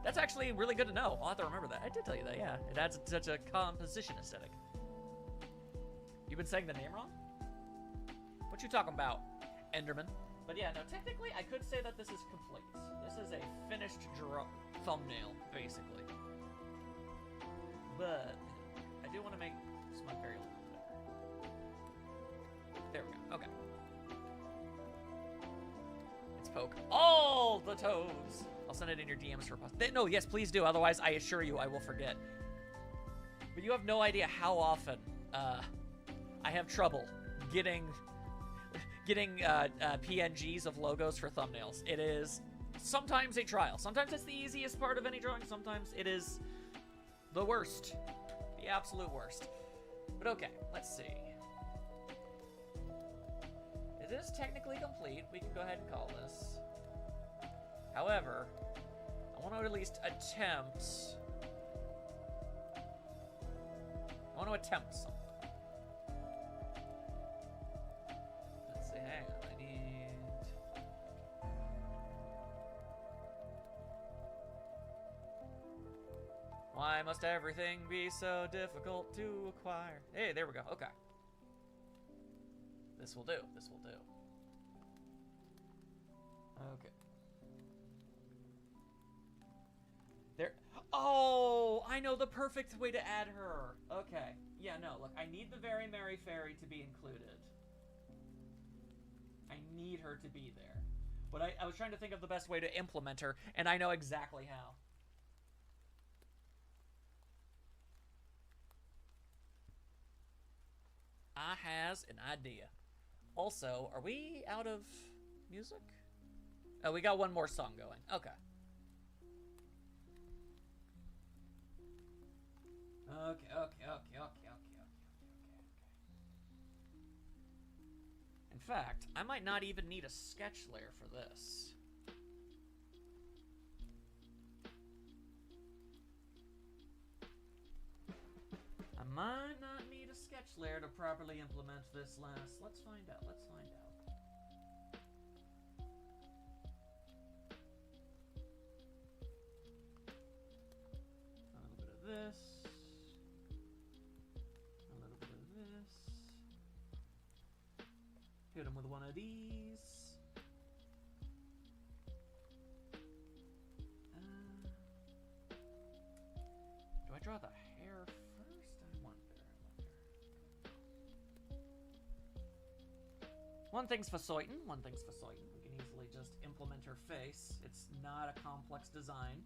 That's actually really good to know. I'll have to remember that. I did tell you that, yeah. It adds such a composition aesthetic. You've been saying the name wrong? What you talking about, Enderman? But yeah, no, technically, I could say that this is complete. This is a finished thumbnail, basically. But I do want to make Smug Fairy a little better. There we go. Okay. Let's poke all the toes. I'll send it in your DMs for post. No, yes, please do. Otherwise, I assure you, I will forget. But you have no idea how often I have trouble getting PNGs of logos for thumbnails. It is sometimes a trial. Sometimes it's the easiest part of any drawing. Sometimes it is the worst, the absolute worst. But okay, let's see. It is technically complete. We can go ahead and call this. However, I want to at least attempt. Something. Let's see. Hang on. I need. Why must everything be so difficult to acquire? Hey, there we go. Okay. This will do. This will do. Okay. There. Oh, I know the perfect way to add her. Okay. Yeah, no, look, I need the Very Merry Fairy to be included. I need her to be there. But I was trying to think of the best way to implement her, and I know exactly how. I has an idea. Also, are we out of music? Oh, we got one more song going. Okay. Okay. In fact, I might not even need a sketch layer for this. I might not need a sketch layer to properly implement this last. Let's find out. Let's find out. A little bit of this. A little bit of this. Hit him with one of these. Do I draw the hair first? I wonder. One thing's for certain. One thing's for certain. We can easily just implement her face. It's not a complex design.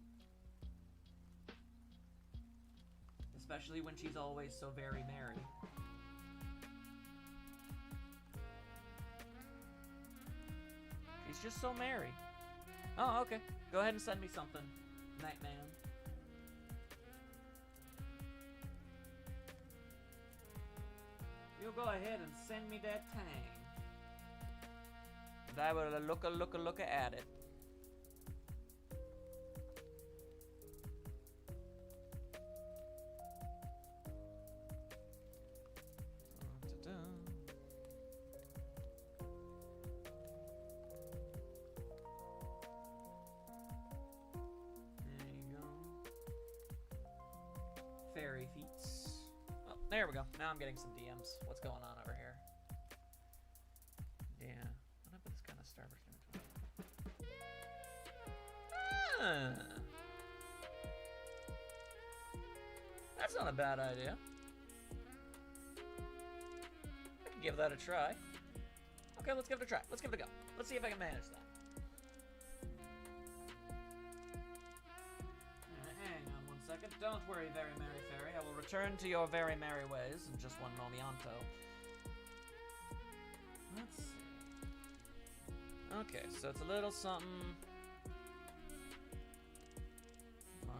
Especially when she's always so very merry. She's just so merry. Oh, okay. Go ahead and send me something, Nightman. You go ahead and send me that tang. And I will look at it. there we go. Now I'm getting some DMs. What's going on over here? Yeah. What happened to this kind of starburst inventory? Ah. That's not a bad idea. I can give that a try. Okay, let's give it a try. Let's give it a go. Let's see if I can manage that. Hang on one second. Don't worry, very merry fairy. I will return to your very merry ways in just one momento. Let's see. Okay, so it's a little something like...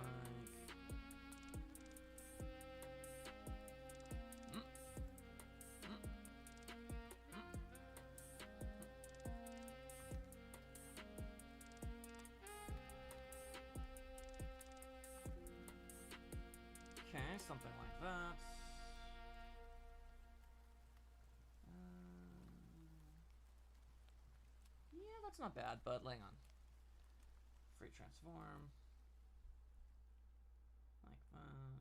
Okay, something like that. Yeah, that's not bad, but hang on. Free transform. Like that.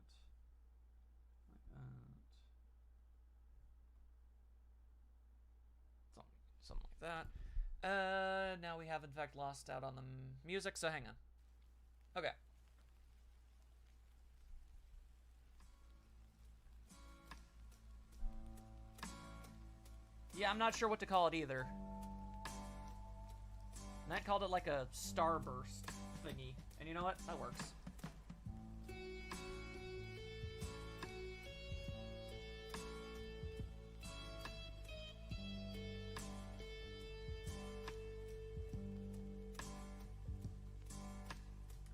Like that. Something like that. Now we have in fact lost out on the music, so hang on. Okay. Yeah, I'm not sure what to call it either. Matt called it like a starburst thingy. And you know what? That works.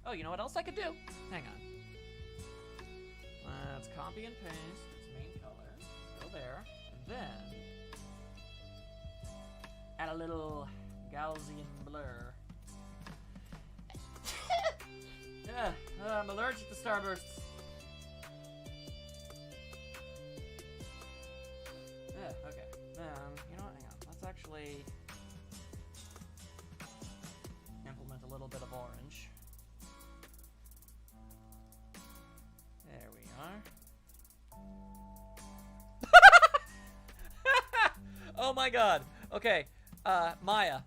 Oh, you know what else I could do? Hang on. Let's copy and paste its main color. Go there. And then add a little Gaussian blur. Yeah, I'm allergic to starbursts. Yeah, okay. Then, you know what? Hang on. Let's actually implement a little bit of orange. There we are. Oh my god. Okay. Maya.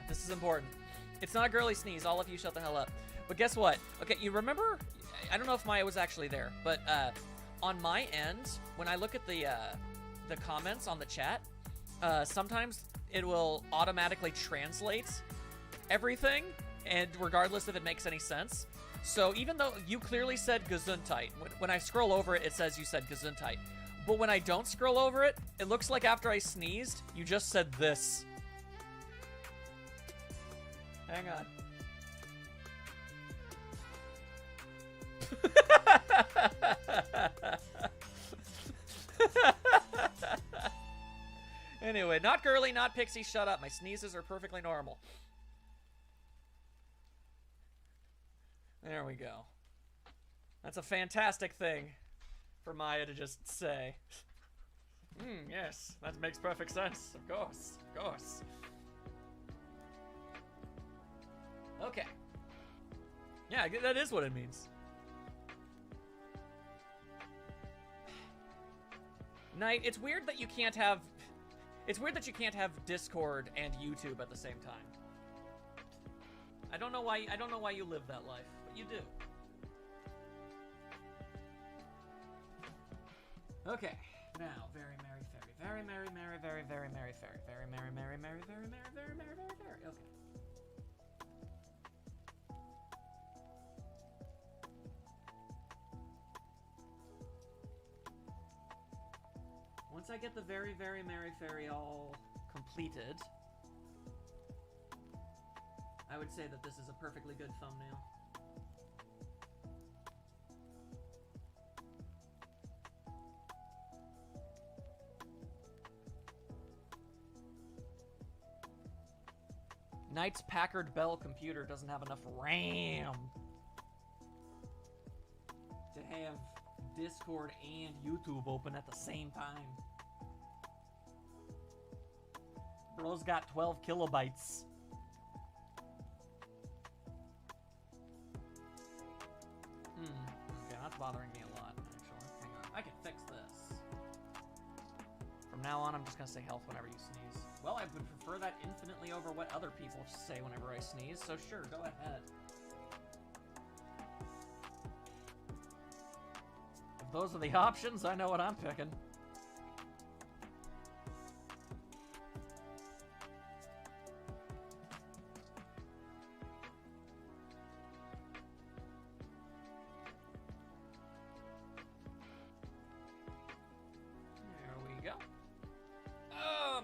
This is important. It's not a girly sneeze. All of you shut the hell up. But guess what? Okay, you remember? I don't know if Maya was actually there, but on my end, when I look at the comments on the chat, sometimes it will automatically translate everything, and regardless if it makes any sense. So even though you clearly said Gesundheit, when I scroll over it, it says you said Gesundheit. But when I don't scroll over it, it looks like after I sneezed, you just said this. Hang on. Anyway, not girly, not pixie, shut up. My sneezes are perfectly normal. There we go. That's a fantastic thing for Maya to just say. Yes, that makes perfect sense. Of course, of course. Okay. Yeah, that is what it means. Knight, it's weird that you can't have... It's weird that you can't have Discord and YouTube at the same time. I don't know why you live that life, but you do. Okay, now, very merry fairy. Very merry, merry, very, very merry fairy. Very merry, merry, merry, very merry, very merry, very fairy. Okay. Once I get the very, very merry fairy all completed, I would say that this is a perfectly good thumbnail. Knight's Packard Bell computer doesn't have enough RAM to have Discord and YouTube open at the same time. Bro's got 12 kilobytes. Okay, that's bothering me a lot, actually. Hang on, I can fix this. now on, I'm just gonna say health whenever you sneeze. Well, I would prefer that infinitely over what other people say whenever I sneeze, so sure, go ahead. If those are the options, I know what I'm picking.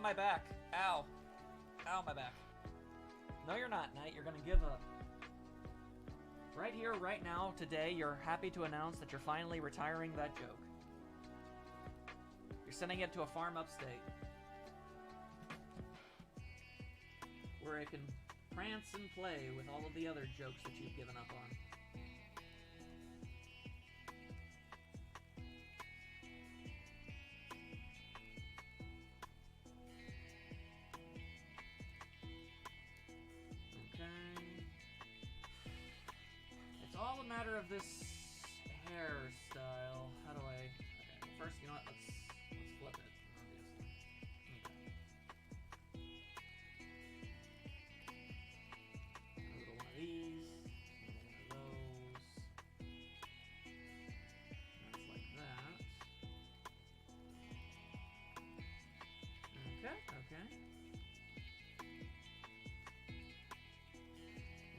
My back. Ow. Ow, my back. No, you're not, Knight. You're gonna give up. Right here, right now, today, you're happy to announce that you're finally retiring that joke. You're sending it to a farm upstate, where it can prance and play with all of the other jokes that you've given up on. Matter of this hairstyle. How do I? Okay, first, you know what? Let's flip it. Obviously. Okay. A little one of these. A little one of those. That's like that. Okay. Okay.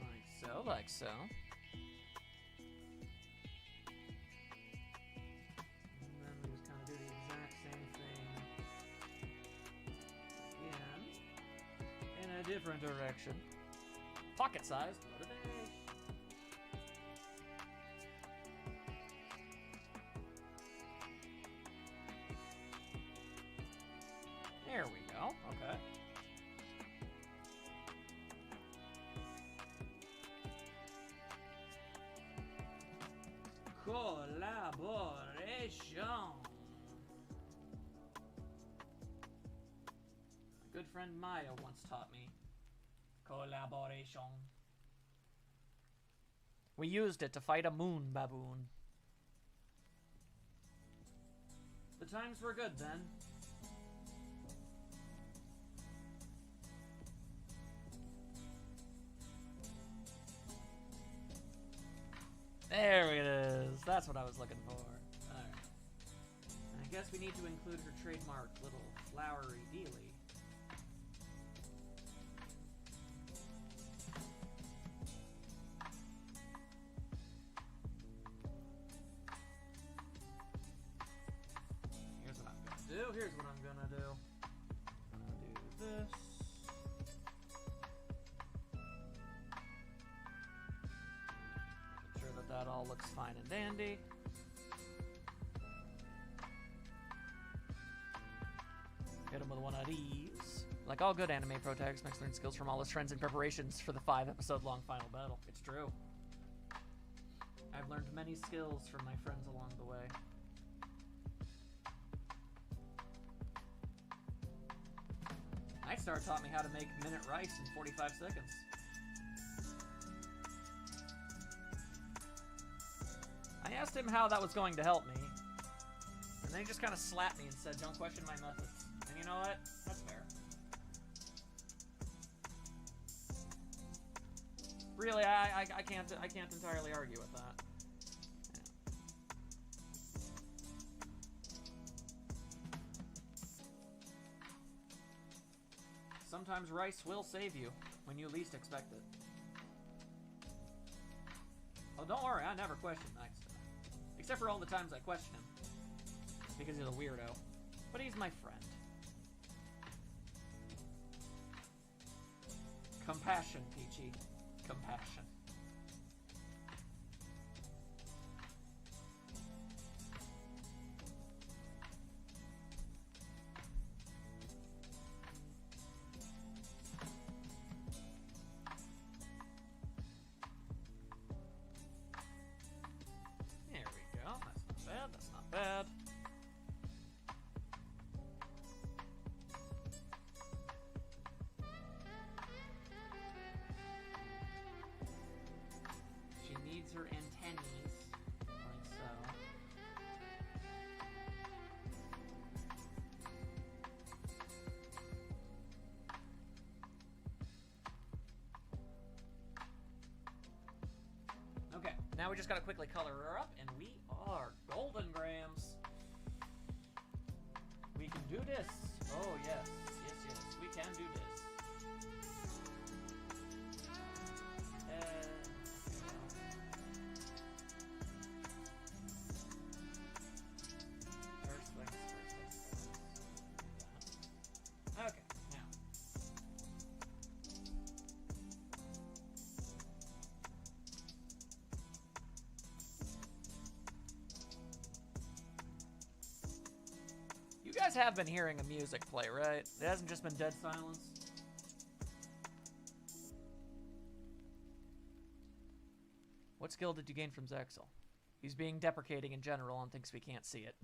Like so. Like so. Different direction. Pocket sized. There we go. Okay. Collaboration. My good friend Maya once taught me. Collaboration. We used it to fight a moon baboon. The times were good then. There it is. That's what I was looking for. Alright. And I guess we need to include her trademark little flowery dealy. Here's what I'm gonna do. I'm gonna do this. Make sure that that all looks fine and dandy. Hit him with one of these. Like all good anime protagonists, Max learned skills from all his friends in preparations for the 5-episode-long final battle. It's true. I've learned many skills from my friends along the way. Nightstar taught me how to make minute rice in 45 seconds. I asked him how that was going to help me, and then he just kind of slapped me and said, "Don't question my methods." And you know what? That's fair. Really, I can't entirely argue with that. Sometimes rice will save you when you least expect it. Oh, don't worry, I never question Nightstar. Except for all the times I question him. Because he's a weirdo. But he's my friend. Compassion, Peachy. Compassion. That's not bad. we just gotta quickly color her up, and we are golden, Grams. We can do this. Oh, yes. Yes, yes. We can do this. First things. Okay, now. You guys have been hearing a music play, right? It hasn't just been dead silence. What skill did you gain from Zexel? He's being deprecating in general and thinks we can't see it.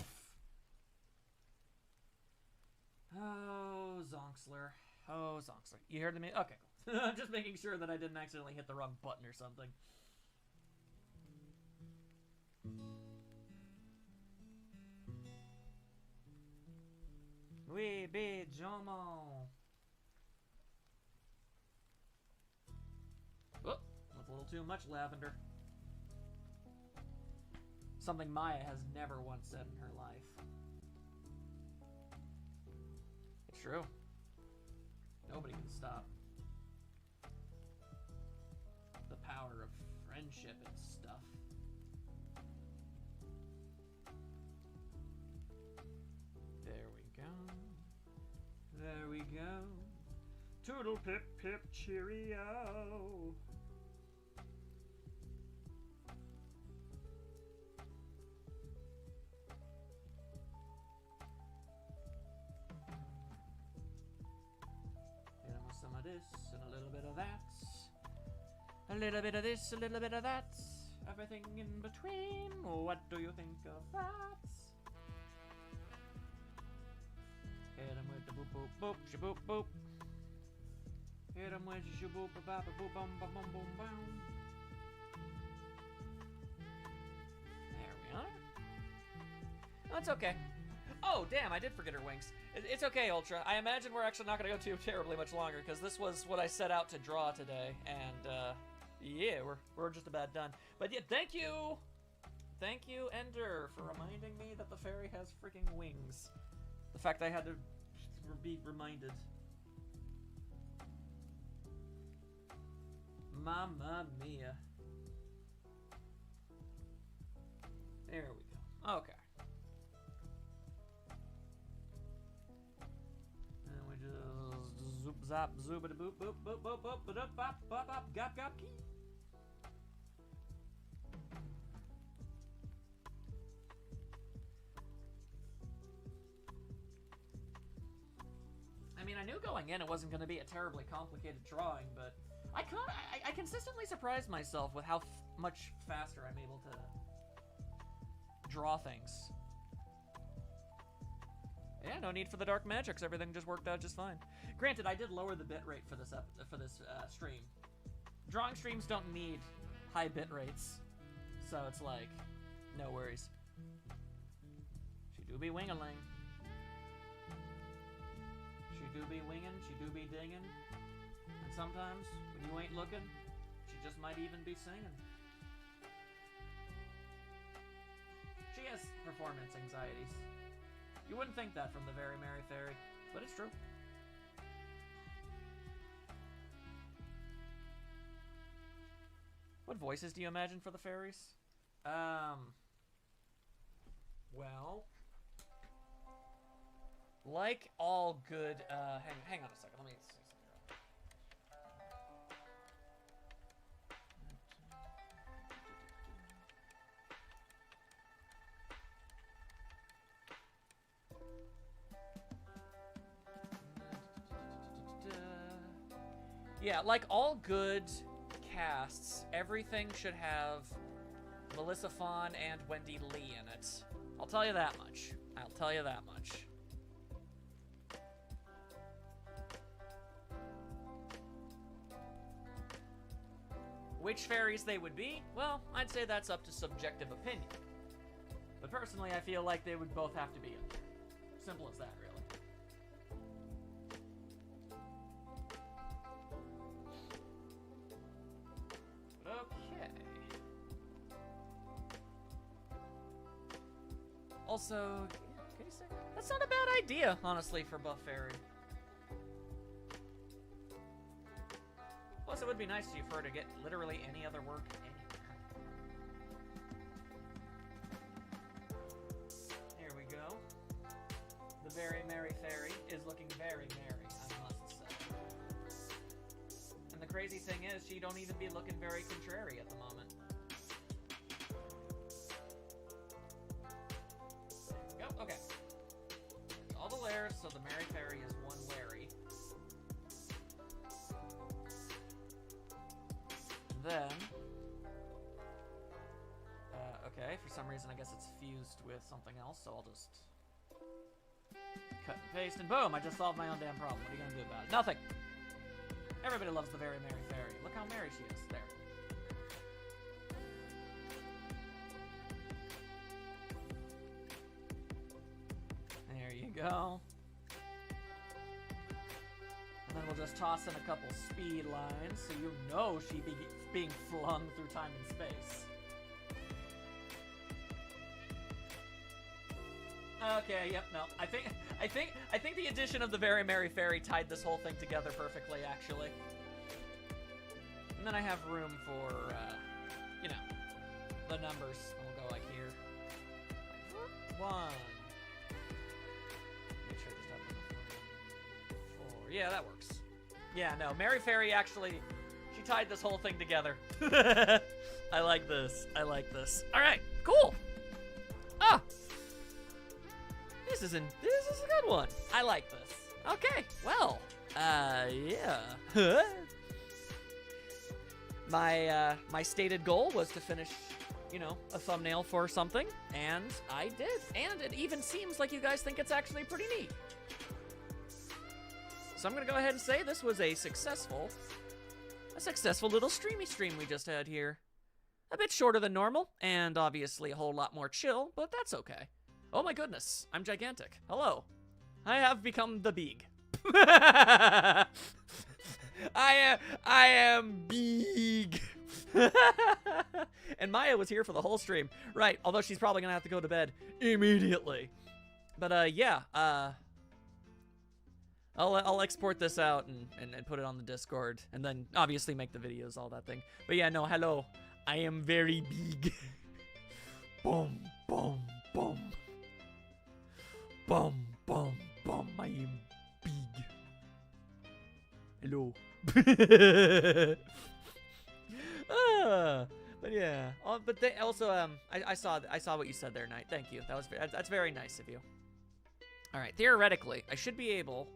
Oh, Zonksler. Oh, Zonksler. You heard me? Okay, cool. I'm just making sure that I didn't accidentally hit the wrong button or something. Oui, be Jomo. Oh, that's a little too much lavender. Something Maya has never once said in her life. It's true. Nobody can stop the power of friendship and stuff. There we go. There we go.
Toodle pip pip cheerio.
Some of this and a little bit of that. A little bit of this, a little bit of that. Everything in between. What do you think of that? Hit him with the boop boop boop, shaboop boop. Hit him with the shaboop ba ba boop bum bum bum boom boom. There we are. That's okay. Oh, damn, I did forget her wings. It's okay, Ultra. I imagine we're actually not going to go too terribly much longer, because this was what I set out to draw today, and, yeah, we're just about done. But yeah, thank you! Thank you, Ender, for reminding me that the fairy has freaking wings. The fact I had to be reminded. Mamma mia. There we go. Okay. Zoop zap zoobada boop boop boop boop boop boop bop bop bop gop gop key. I mean, I knew going in it wasn't going to be a terribly complicated drawing, but I consistently surprise myself with how much faster I'm able to draw things. Yeah, no need for the dark magics. Everything just worked out just fine. Granted, I did lower the bitrate for this stream. Drawing streams don't need high bit rates, so it's like, no worries. She do be wing-a-ling. She do be winging, she do be dinging. And sometimes, when you ain't looking, she just might even be singing. She has performance anxieties. You wouldn't think that from the Very Merry Fairy, but it's true. What voices do you imagine for the fairies? Well, like all good, hang on a second, let me say something. Yeah, like all good casts, everything should have Melissa Fawn and Wendy Lee in it. I'll tell you that much. I'll tell you that much. Which fairies they would be? Well, I'd say that's up to subjective opinion. But personally, I feel like they would both have to be in there. Simple as that, really. Okay. Also, that's not a bad idea, honestly, for Buff Fairy. Plus, it would be nice for her to get literally any other work anywhere. Here we go. The Very Merry Fairy is looking very merry, I must say. And the crazy thing is, she don't even be looking very contrary at the moment. There we go, okay. All the layers, so the Merry Fairy is one wary. Then, okay, for some reason I guess it's fused with something else, so I'll just cut and paste, and boom, I just solved my own damn problem. What are you gonna do about it? Nothing! Everybody loves the Very Merry Fairy. Look how merry she is. There. There you go. And then we'll just toss in a couple speed lines, so you know she be being flung through time and space. Okay, yep, no. I think the addition of the Very Merry Fairy tied this whole thing together perfectly, actually. And then I have room for, you know, the numbers. We'll go like here. 1. Make sure I just have enough room. 4. Yeah, that works. Yeah, no, Merry Fairy actually, she tied this whole thing together. I like this. I like this. All right, cool. Ah, this is a good one. I like this. Okay, well, yeah. My stated goal was to finish, you know, a thumbnail for something, and I did. And it even seems like you guys think it's actually pretty neat. So I'm gonna go ahead and say this was a successful little stream we just had here. A bit shorter than normal, and obviously a whole lot more chill, but that's okay. Oh my goodness, I'm gigantic. Hello. I have become the big. I am big. And Maya was here for the whole stream. Right, although she's probably gonna have to go to bed immediately. But yeah, I'll export this out and put it on the Discord, and then obviously make the videos, all that thing. But yeah, no, hello. I am very big. Boom, boom, boom. Boom, boom, boom. I am big. Hello. But yeah. But they also I saw what you said there, Knight. Thank you. That's very nice of you. All right. Theoretically, I should be able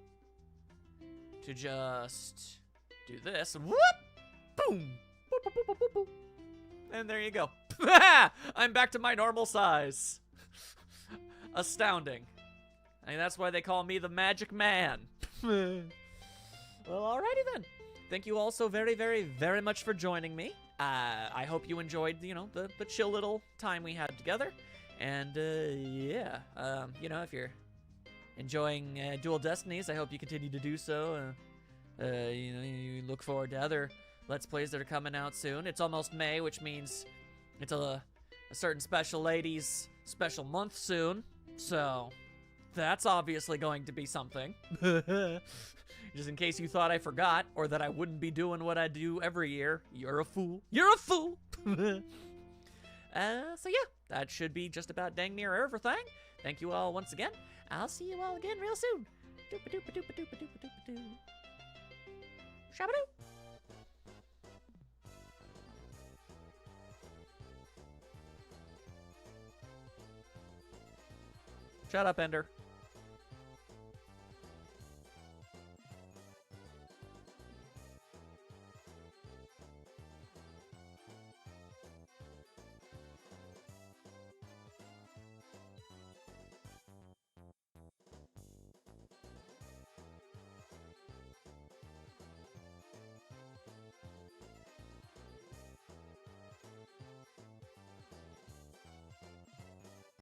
to just do this. Whoop! Boom! Boop, boop, boop, boop, boop. And there you go. I'm back to my normal size. Astounding. I mean, that's why they call me the Magic Man. Well, alrighty then. Thank you all so very, very, very much for joining me. I hope you enjoyed, you know, the chill little time we had together. And, yeah. You know, if you're enjoying Dual Destinies, I hope you continue to do so. You know, you look forward to other Let's Plays that are coming out soon. It's almost May, which means it's a certain special ladies special month soon. So that's obviously going to be something. Just in case you thought I forgot, or that I wouldn't be doing what I do every year. You're a fool. You're a fool! So yeah, that should be just about dang near everything. Thank you all once again. I'll see you all again real soon. Doopa-doopa-doopa-doopa-doopa-doo. Shabba-doo! Shut up, Ender.